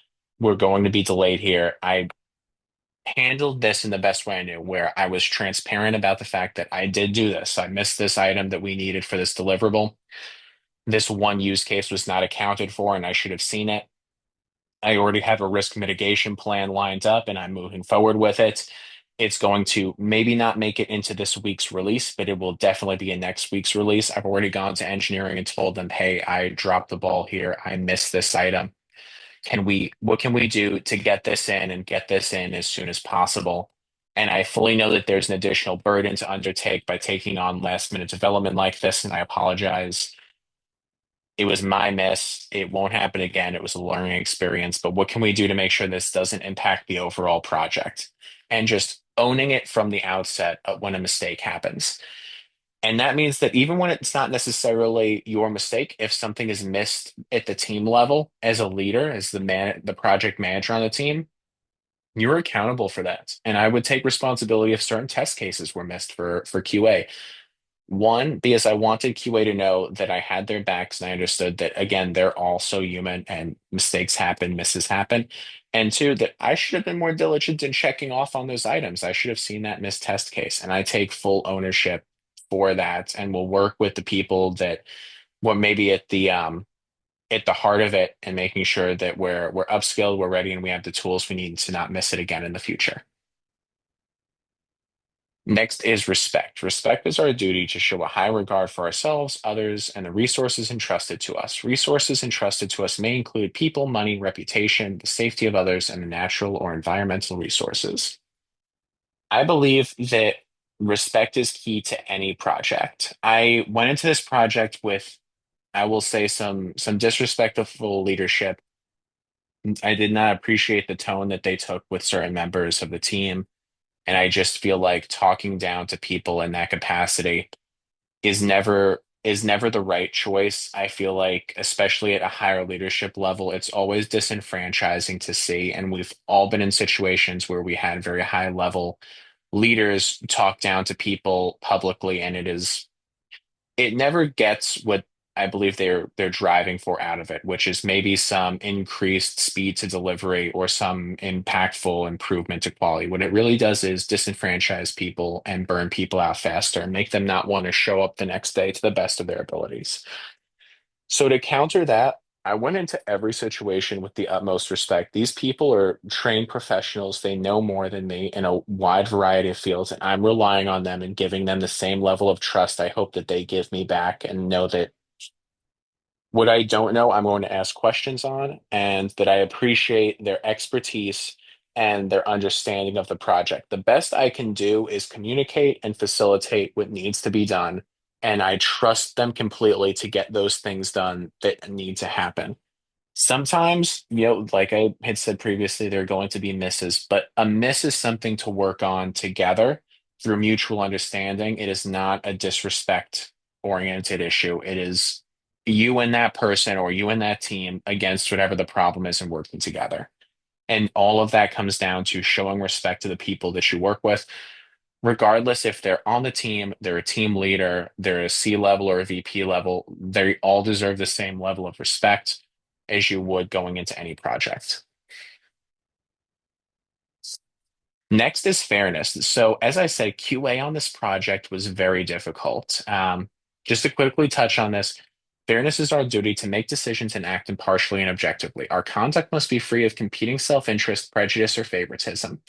We're going to be delayed here. I handled this in the best way I knew, where I was transparent about the fact that I did do this. I missed this item that we needed for this deliverable. This one use case was not accounted for, and I should have seen it. I already have a risk mitigation plan lined up and I'm moving forward with it. It's going to maybe not make it into this week's release, but it will definitely be a next week's release. I've already gone to engineering and told them, hey, I dropped the ball here. I missed this item. What can we do to get this in and get this in as soon as possible? And I fully know that there's an additional burden to undertake by taking on last minute development like this, and I apologize. It was my miss. It won't happen again. It was a learning experience. But what can we do to make sure this doesn't impact the overall project? And just owning it from the outset when a mistake happens. And that means that even when it's not necessarily your mistake, if something is missed at the team level as a leader, as the project manager on the team, you're accountable for that. And I would take responsibility if certain test cases were missed for QA. One, because I wanted QA to know that I had their backs and I understood that, again, they're also human and mistakes happen, misses happen. And two, that I should have been more diligent in checking off on those items. I should have seen that missed test case. And I take full ownership for that and will work with the people that were maybe at the heart of it and making sure that we're upskilled, we're ready, and we have the tools we need to not miss it again in the future. Next is respect. Respect is our duty to show a high regard for ourselves, others, and the resources entrusted to us. Resources entrusted to us may include people, money, reputation, the safety of others, and the natural or environmental resources. I believe that respect is key to any project. I went into this project with, I will say, some disrespectful leadership. I did not appreciate the tone that they took with certain members of the team. And I just feel like talking down to people in that capacity is never the right choice. I feel like, especially at a higher leadership level, it's always disenfranchising to see. And we've all been in situations where we had very high level leaders talk down to people publicly, and it never gets what I believe they're driving for out of it, which is maybe some increased speed to delivery or some impactful improvement to quality. What it really does is disenfranchise people and burn people out faster and make them not want to show up the next day to the best of their abilities. So to counter that, I went into every situation with the utmost respect. These people are trained professionals. They know more than me in a wide variety of fields, and I'm relying on them and giving them the same level of trust I hope that they give me back and know that what I don't know, I'm going to ask questions on, and that I appreciate their expertise and their understanding of the project. The best I can do is communicate and facilitate what needs to be done, and I trust them completely to get those things done that need to happen. Sometimes, like I had said previously, there are going to be misses, but a miss is something to work on together through mutual understanding. It is not a disrespect oriented issue. It is you and that person or you and that team against whatever the problem is and working together. And all of that comes down to showing respect to the people that you work with, regardless if they're on the team, they're a team leader, they're a C level or a VP level, they all deserve the same level of respect as you would going into any project. Next is fairness. So, as I said, QA on this project was very difficult. Just to quickly touch on this, fairness is our duty to make decisions and act impartially and objectively. Our conduct must be free of competing self-interest, prejudice, or favoritism.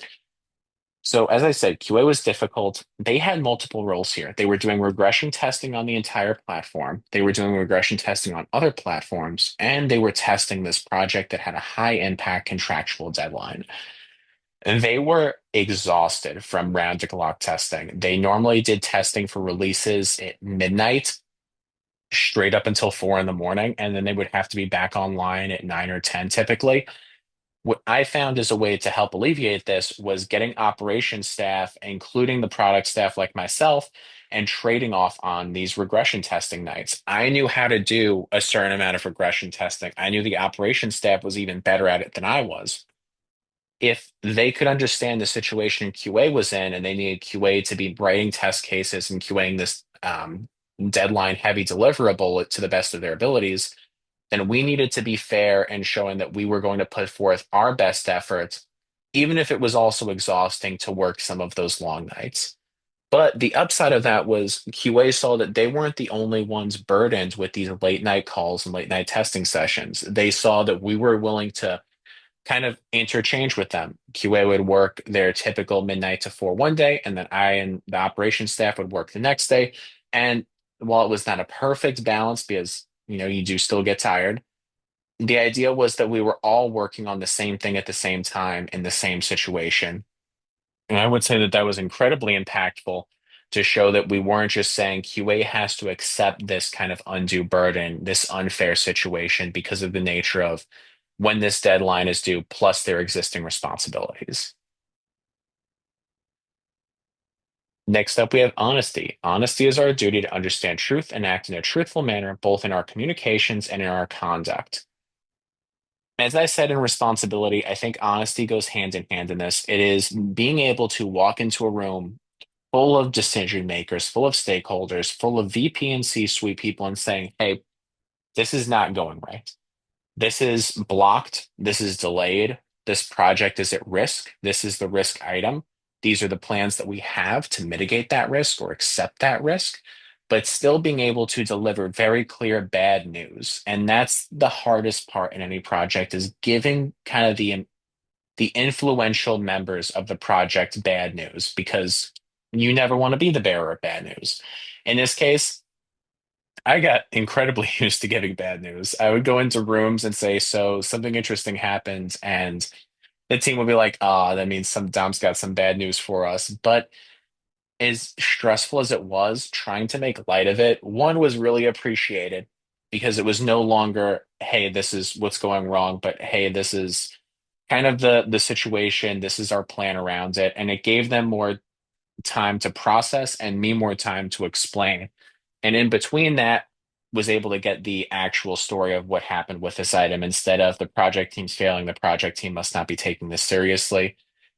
So, as I said, QA was difficult. They had multiple roles here. They were doing regression testing on the entire platform, they were doing regression testing on other platforms, and they were testing this project that had a high impact contractual deadline. And they were exhausted from round the clock testing. They normally did testing for releases at midnight, straight up until 4 in the morning, and then they would have to be back online at 9 or 10 typically. What I found as a way to help alleviate this was getting operations staff, including the product staff like myself, and trading off on these regression testing nights. I knew how to do a certain amount of regression testing. I knew the operations staff was even better at it than I was. If they could understand the situation QA was in and they needed QA to be writing test cases and QAing this deadline heavy deliverable to the best of their abilities, then we needed to be fair and showing that we were going to put forth our best efforts, even if it was also exhausting to work some of those long nights. But the upside of that was QA saw that they weren't the only ones burdened with these late night calls and late night testing sessions. They saw that we were willing to kind of interchange with them. QA would work their typical midnight to 4 one day, and then I and the operations staff would work the next day. And while it was not a perfect balance because, you do still get tired, the idea was that we were all working on the same thing at the same time in the same situation. And I would say that that was incredibly impactful to show that we weren't just saying QA has to accept this kind of undue burden, this unfair situation because of the nature of when this deadline is due, plus their existing responsibilities. Next up, we have honesty. Honesty is our duty to understand truth and act in a truthful manner, both in our communications and in our conduct. As I said in responsibility, I think honesty goes hand in hand in this. It is being able to walk into a room full of decision makers, full of stakeholders, full of VP and C-suite people and saying, hey, this is not going right. This is blocked. This is delayed. This project is at risk. This is the risk item. These are the plans that we have to mitigate that risk or accept that risk, but still being able to deliver very clear bad news. And that's the hardest part in any project is giving kind of the influential members of the project bad news because You never want to be the bearer of bad news. In this case, I got incredibly used to giving bad news. I would go into rooms and say, so something interesting happened, and the team would be like, ah, that means some Dom's got some bad news for us. But as stressful as it was, trying to make light of it, one was really appreciated because it was no longer, hey, this is what's going wrong, but hey, this is kind of the situation, this is our plan around it. And it gave them more time to process and me more time to explain. And in between that, was able to get the actual story of what happened with this item instead of the project team's failing, the project team must not be taking this seriously.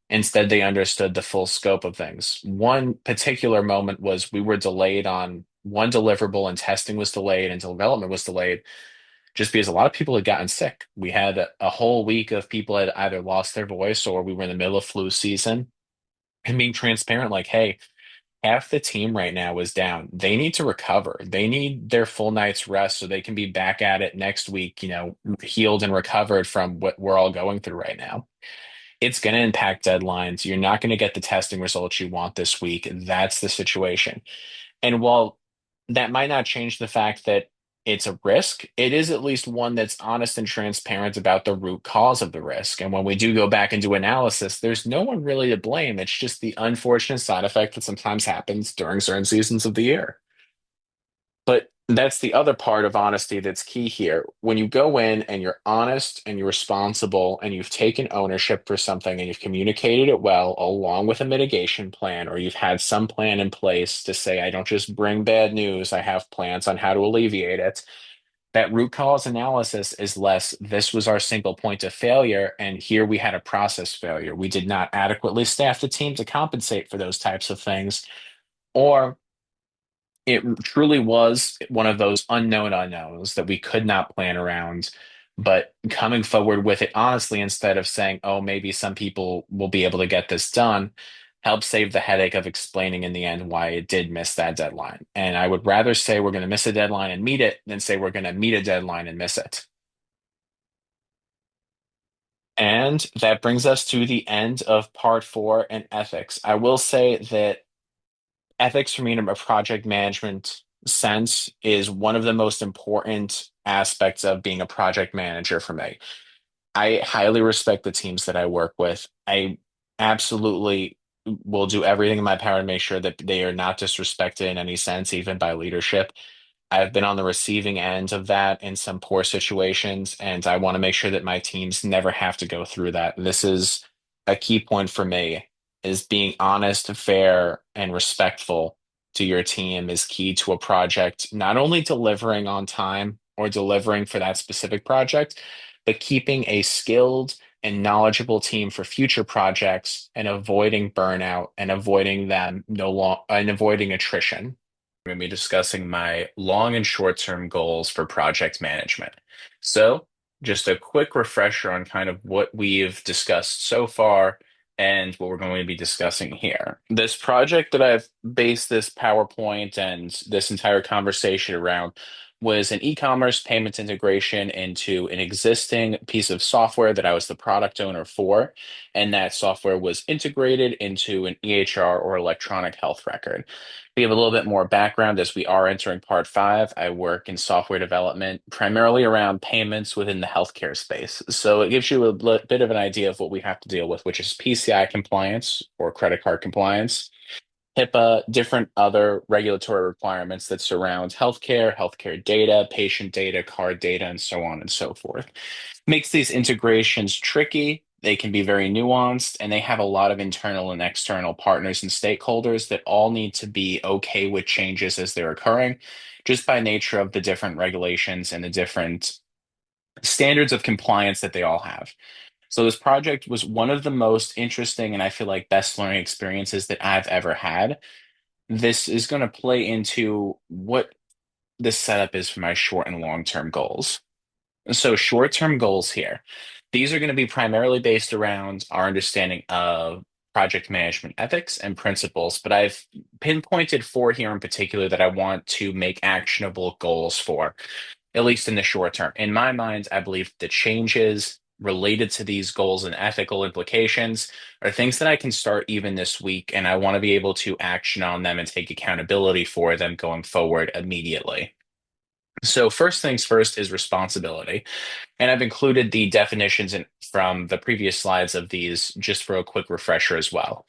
Instead, they understood the full scope of things. One particular moment was we were delayed on one deliverable and testing was delayed and development was delayed just because a lot of people had gotten sick. We had a whole week of people had either lost their voice or we were in the middle of flu season and being transparent, like, hey, half the team right now is down. They need to recover. They need their full night's rest so they can be back at it next week, healed and recovered from what we're all going through right now. It's going to impact deadlines. You're not going to get the testing results you want this week. That's the situation. And while that might not change the fact that it's a risk, it is at least one that's honest and transparent about the root cause of the risk. And when we do go back and do analysis, there's no one really to blame. It's just the unfortunate side effect that sometimes happens during certain seasons of the year. But that's the other part of honesty that's key here. When you go in and you're honest and you're responsible and you've taken ownership for something and you've communicated it well, along with a mitigation plan, or you've had some plan in place to say, I don't just bring bad news, I have plans on how to alleviate it. That root cause analysis is less, this was our single point of failure, and here we had a process failure. We did not adequately staff the team to compensate for those types of things. Or it truly was one of those unknown unknowns that we could not plan around. But coming forward with it honestly, instead of saying, oh, maybe some people will be able to get this done, helps save the headache of explaining in the end why it did miss that deadline. And I would rather say we're going to miss a deadline and meet it than say we're going to meet a deadline and miss it. And that brings us to the end of part four and ethics. I will say that ethics for me in a project management sense is one of the most important aspects of being a project manager for me. I highly respect the teams that I work with. I absolutely will do everything in my power to make sure that they are not disrespected in any sense, even by leadership. I've been on the receiving end of that in some poor situations, and I want to make sure that my teams never have to go through that. This is a key point for me, is being honest, fair, and respectful to your team is key to a project, not only delivering on time or delivering for that specific project, but keeping a skilled and knowledgeable team for future projects and avoiding burnout and avoiding them no long and avoiding attrition. We're going to be discussing my long and short term goals for project management. So, just a quick refresher on kind of what we've discussed so far and what we're going to be discussing here. This project that I've based this PowerPoint and this entire conversation around was an e-commerce payments integration into an existing piece of software that I was the product owner for, and that software was integrated into an EHR or electronic health record. We have a little bit more background as we are entering part five. I work in software development, primarily around payments within the healthcare space. So it gives you a bit of an idea of what we have to deal with, which is PCI compliance or credit card compliance, HIPAA, different other regulatory requirements that surround healthcare, healthcare data, patient data, card data, and so on and so forth. Makes these integrations tricky. They can be very nuanced, and they have a lot of internal and external partners and stakeholders that all need to be okay with changes as they're occurring, just by nature of the different regulations and the different standards of compliance that they all have. So this project was one of the most interesting and I feel like best learning experiences that I've ever had. This is going to play into what the setup is for my short and long term goals. So, short term goals here. These are going to be primarily based around our understanding of project management ethics and principles, but I've pinpointed four here in particular that I want to make actionable goals for, at least in the short term. In my mind, I believe the changes related to these goals and ethical implications are things that I can start even this week, and I want to be able to action on them and take accountability for them going forward immediately. So, first things first is responsibility. And I've included the definitions from the previous slides of these just for a quick refresher as well.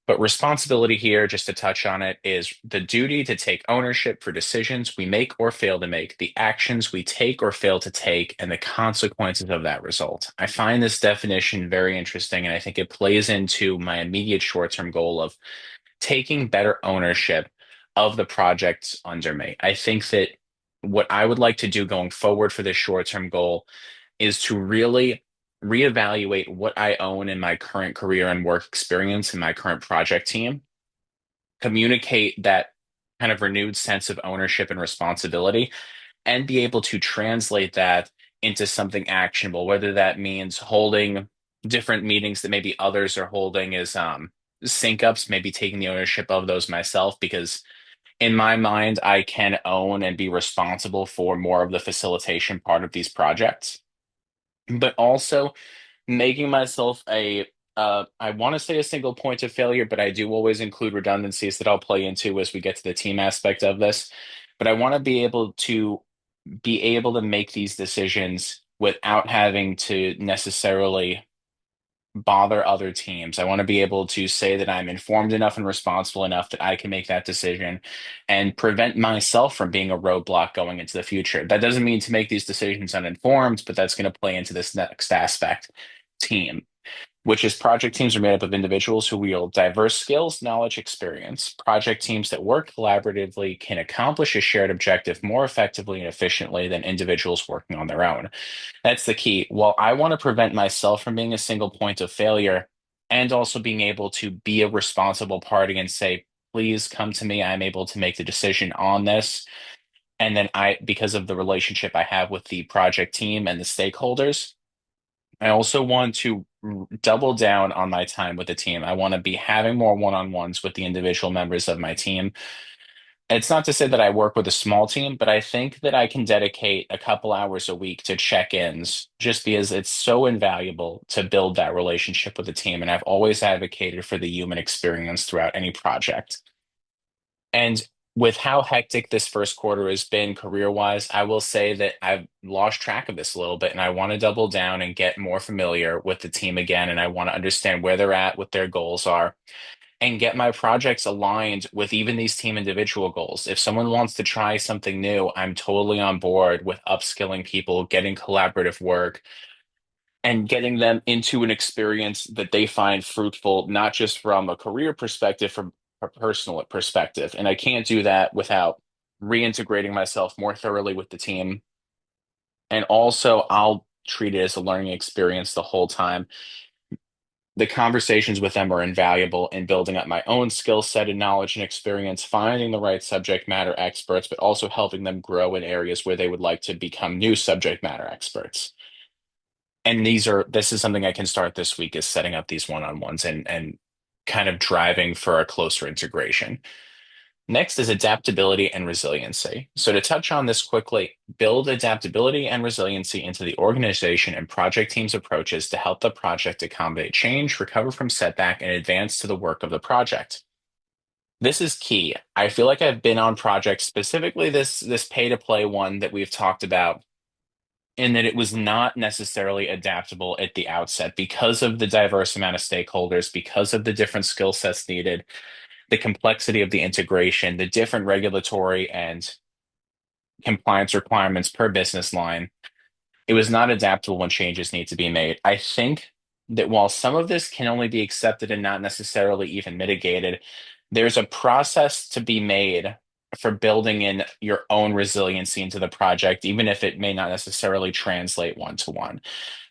But responsibility here, just to touch on it, is the duty to take ownership for decisions we make or fail to make, the actions we take or fail to take, and the consequences of that result. I find this definition very interesting, and I think it plays into my immediate short-term goal of taking better ownership of the projects under me. I think that what I would like to do going forward for this short-term goal is to really reevaluate what I own in my current career and work experience in my current project team, communicate that kind of renewed sense of ownership and responsibility, and be able to translate that into something actionable, whether that means holding different meetings that maybe others are holding as sync ups, maybe taking the ownership of those myself, because in my mind, I can own and be responsible for more of the facilitation part of these projects, but also making myself I want to say a single point of failure, but I do always include redundancies that I'll play into as we get to the team aspect of this. But I want to be able to make these decisions without having to necessarily bother other teams. I want to be able to say that I'm informed enough and responsible enough that I can make that decision and prevent myself from being a roadblock going into the future. That doesn't mean to make these decisions uninformed, but that's going to play into this next aspect, team, which is project teams are made up of individuals who wield diverse skills, knowledge, experience. Project teams that work collaboratively can accomplish a shared objective more effectively and efficiently than individuals working on their own. That's the key. Well, I want to prevent myself from being a single point of failure and also being able to be a responsible party and say, please come to me. I'm able to make the decision on this. And then because of the relationship I have with the project team and the stakeholders, I also want to double down on my time with the team. I want to be having more one-on-ones with the individual members of my team. It's not to say that I work with a small team, but I think that I can dedicate a couple hours a week to check-ins just because it's so invaluable to build that relationship with the team. And I've always advocated for the human experience throughout any project. And with how hectic this first quarter has been career-wise, I will say that I've lost track of this a little bit, and I want to double down and get more familiar with the team again. And I want to understand where they're at, what their goals are, and get my projects aligned with even these team individual goals. If someone wants to try something new, I'm totally on board with upskilling people, getting collaborative work, and getting them into an experience that they find fruitful, not just from a career perspective, from a personal perspective. And I can't do that without reintegrating myself more thoroughly with the team. And also, I'll treat it as a learning experience the whole time. The conversations with them are invaluable in building up my own skill set and knowledge and experience, finding the right subject matter experts, but also helping them grow in areas where they would like to become new subject matter experts. And this is something I can start this week is setting up these one-on-ones and kind of driving for a closer integration. Next is adaptability and resiliency. So to touch on this quickly, build adaptability and resiliency into the organization and project team's approaches to help the project accommodate change, recover from setback, and advance to the work of the project. This is key. I feel like I've been on projects, specifically this pay-to-play one that we've talked about, in that it was not necessarily adaptable at the outset because of the diverse amount of stakeholders, because of the different skill sets needed, the complexity of the integration, the different regulatory and compliance requirements per business line. It was not adaptable when changes need to be made. I think that while some of this can only be accepted and not necessarily even mitigated, there's a process to be made for building in your own resiliency into the project, even if it may not necessarily translate one to one.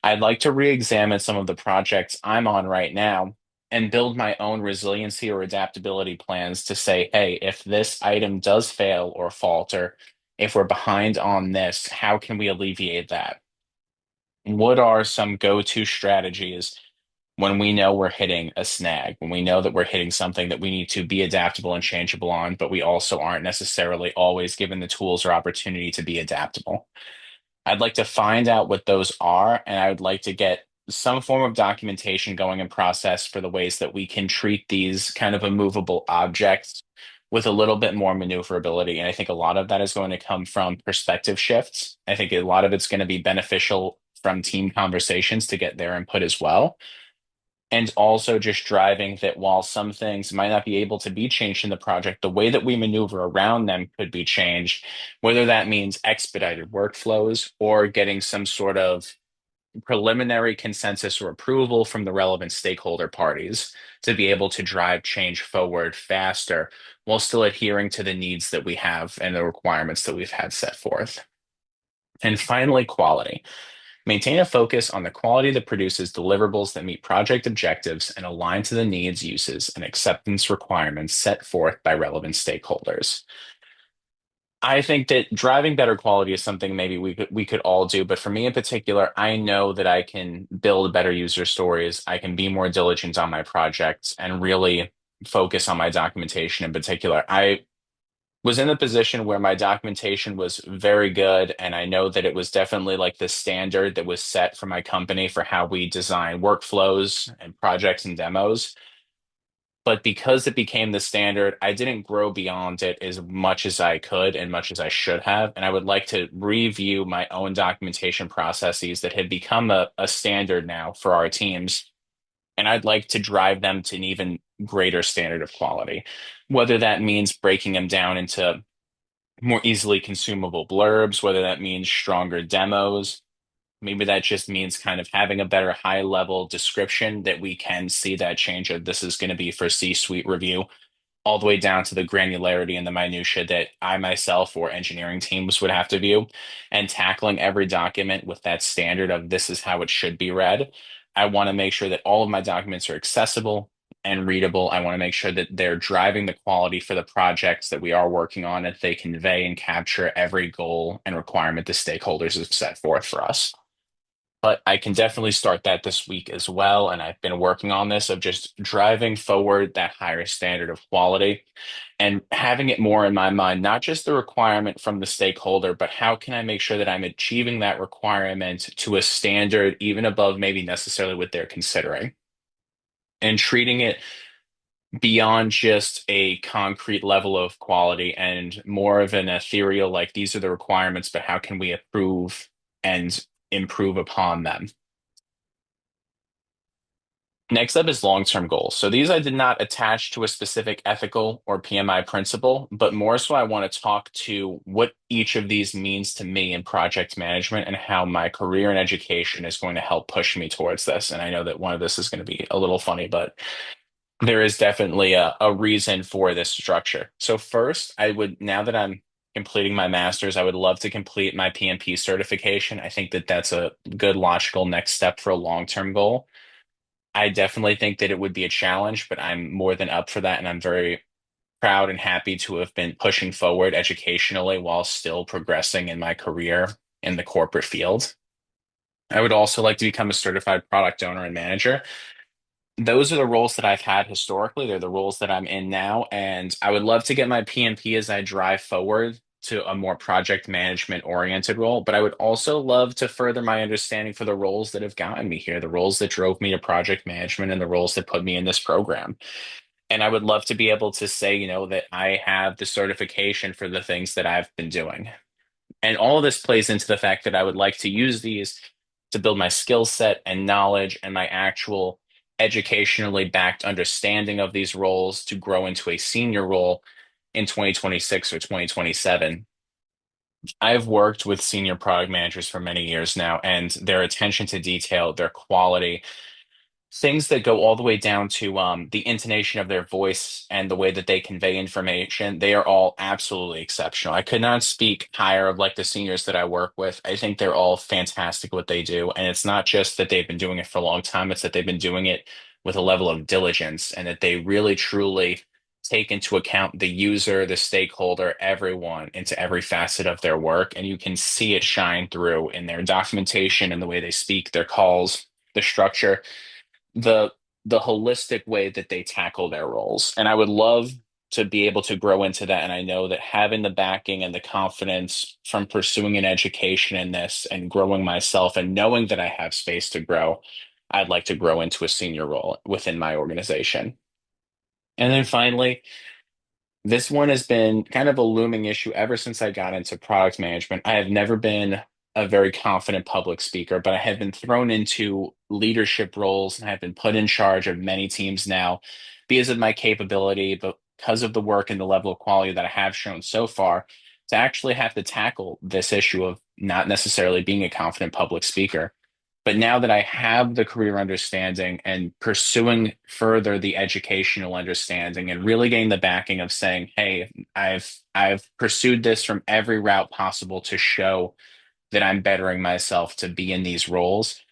I'd like to re-examine some of the projects I'm on right now and build my own resiliency or adaptability plans to say, hey, if this item does fail or falter, if we're behind on this, how can we alleviate that? What are some go-to strategies when we know we're hitting a snag, when we know that we're hitting something that we need to be adaptable and changeable on, but we also aren't necessarily always given the tools or opportunity to be adaptable? I'd like to find out what those are, and I would like to get some form of documentation going in process for the ways that we can treat these kind of immovable objects with a little bit more maneuverability. And I think a lot of that is going to come from perspective shifts. I think a lot of it's going to be beneficial from team conversations to get their input as well. And also just driving that while some things might not be able to be changed in the project, the way that we maneuver around them could be changed, whether that means expedited workflows or getting some sort of preliminary consensus or approval from the relevant stakeholder parties to be able to drive change forward faster while still adhering to the needs that we have and the requirements that we've had set forth. And finally, quality. Maintain a focus on the quality that produces deliverables that meet project objectives and align to the needs, uses, and acceptance requirements set forth by relevant stakeholders. I think that driving better quality is something maybe we could all do, but for me in particular, I know that I can build better user stories. I can be more diligent on my projects and really focus on my documentation in particular. I was in a position where my documentation was very good, and I know that it was definitely like the standard that was set for my company for how we design workflows and projects and demos. But because it became the standard, I didn't grow beyond it as much as I could and much as I should have. And I would like to review my own documentation processes that had become a standard now for our teams. And I'd like to drive them to an even greater standard of quality, whether that means breaking them down into more easily consumable blurbs, whether that means stronger demos. Maybe that just means kind of having a better high level description that we can see that change of this is going to be for C-suite review, all the way down to the granularity and the minutia that I myself or engineering teams would have to view, and tackling every document with that standard of this is how it should be read. I want to make sure that all of my documents are accessible and readable. I want to make sure that they're driving the quality for the projects that we are working on, and they convey and capture every goal and requirement the stakeholders have set forth for us. But I can definitely start that this week as well. And I've been working on this of just driving forward that higher standard of quality and having it more in my mind, not just the requirement from the stakeholder, but how can I make sure that I'm achieving that requirement to a standard even above maybe necessarily what they're considering, and treating it beyond just a concrete level of quality and more of an ethereal, like these are the requirements, but how can we approve and improve upon them? Next up is long-term goals. So these I did not attach to a specific ethical or PMI principle, but more so I want to talk to what each of these means to me in project management and how my career in education is going to help push me towards this. And I know that one of this is going to be a little funny, but there is definitely a reason for this structure. So first, I would, now that I'm completing my master's, I would love to complete my PMP certification. I think that that's a good logical next step for a long-term goal. I definitely think that it would be a challenge, but I'm more than up for that. And I'm very proud and happy to have been pushing forward educationally while still progressing in my career in the corporate field. I would also like to become a certified product owner and manager. Those are the roles that I've had historically. They're the roles that I'm in now. And I would love to get my PMP as I drive forward to a more project management oriented role. But I would also love to further my understanding for the roles that have gotten me here, the roles that drove me to project management and the roles that put me in this program. And I would love to be able to say, that I have the certification for the things that I've been doing. And all of this plays into the fact that I would like to use these to build my skill set and knowledge and my actual educationally backed understanding of these roles to grow into a senior role in 2026 or 2027. I've worked with senior product managers for many years now, and their attention to detail, their quality, things that go all the way down to the intonation of their voice and the way that they convey information, they are all absolutely exceptional. I could not speak higher of like the seniors that I work with. I think they're all fantastic what they do. And it's not just that they've been doing it for a long time, it's that they've been doing it with a level of diligence and that they really truly take into account the user, the stakeholder, everyone into every facet of their work. And you can see it shine through in their documentation and the way they speak, their calls, the structure, the the holistic way that they tackle their roles. And I would love to be able to grow into that. And I know that having the backing and the confidence from pursuing an education in this and growing myself and knowing that I have space to grow, I'd like to grow into a senior role within my organization. And then finally, this one has been kind of a looming issue ever since I got into product management. I have never been a very confident public speaker, but I have been thrown into leadership roles and have been put in charge of many teams now because of my capability, but because of the work and the level of quality that I have shown so far, to actually have to tackle this issue of not necessarily being a confident public speaker. But now that I have the career understanding and pursuing further the educational understanding and really getting the backing of saying, hey, I've pursued this from every route possible to show that I'm bettering myself to be in these roles.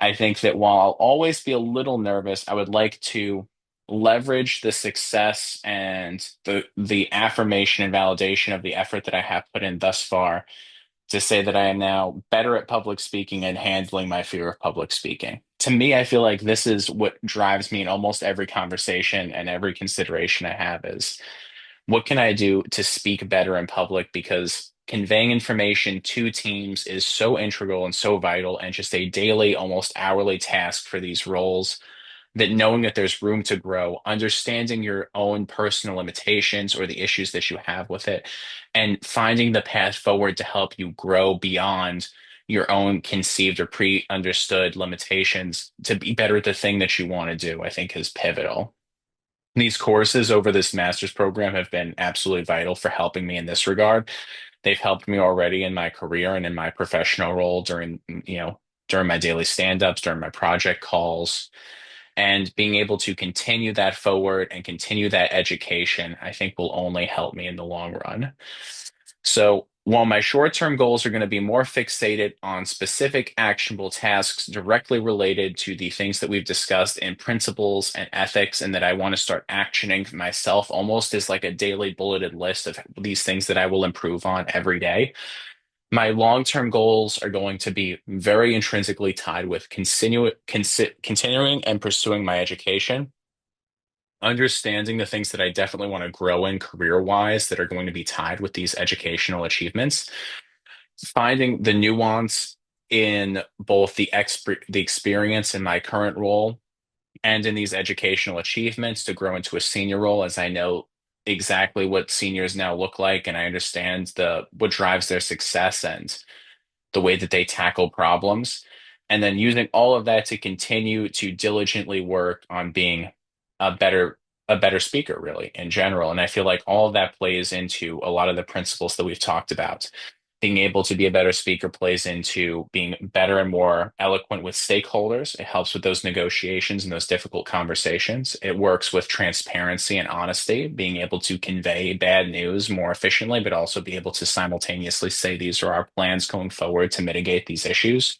I think that while I'll always be a little nervous, I would like to leverage the success and the affirmation and validation of the effort that I have put in thus far to say that I am now better at public speaking and handling my fear of public speaking. To me, I feel like this is what drives me in almost every conversation and every consideration I have is what can I do to speak better in public? Because conveying information to teams is so integral and so vital and just a daily, almost hourly task for these roles that knowing that there's room to grow, understanding your own personal limitations or the issues that you have with it, and finding the path forward to help you grow beyond your own conceived or pre-understood limitations to be better at the thing that you want to do, I think is pivotal. These courses over this master's program have been absolutely vital for helping me in this regard. They've helped me already in my career and in my professional role during my daily stand-ups, during my project calls and being able to continue that forward and continue that education, I think will only help me in the long run. So while my short-term goals are going to be more fixated on specific actionable tasks directly related to the things that we've discussed in principles and ethics, and that I want to start actioning myself almost as like a daily bulleted list of these things that I will improve on every day. My long-term goals are going to be very intrinsically tied with continuing and pursuing my education, understanding the things that I definitely want to grow in career-wise that are going to be tied with these educational achievements, finding the nuance in both the experience in my current role and in these educational achievements to grow into a senior role as I know exactly what seniors now look like and I understand the what drives their success and the way that they tackle problems, and then using all of that to continue to diligently work on being a better a better speaker really in general. And I feel like all of that plays into a lot of the principles that we've talked about. Being able to be a better speaker plays into being better and more eloquent with stakeholders. It helps with those negotiations and those difficult conversations. It works with transparency and honesty, being able to convey bad news more efficiently, but also be able to simultaneously say these are our plans going forward to mitigate these issues.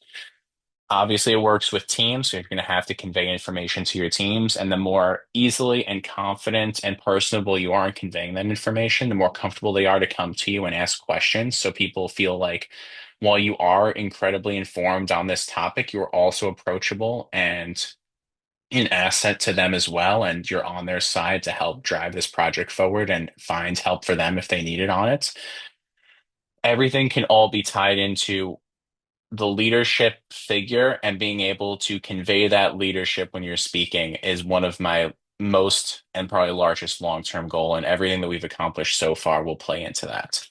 Obviously, it works with teams, so you're going to have to convey information to your teams. And the more easily and confident and personable you are in conveying that information, the more comfortable they are to come to you and ask questions. So people feel like while you are incredibly informed on this topic, you're also approachable and an asset to them as well. And you're on their side to help drive this project forward and find help for them if they need it on it. Everything can all be tied into the leadership figure and being able to convey that leadership when you're speaking is one of my most and probably largest long-term goal, and everything that we've accomplished so far will play into that.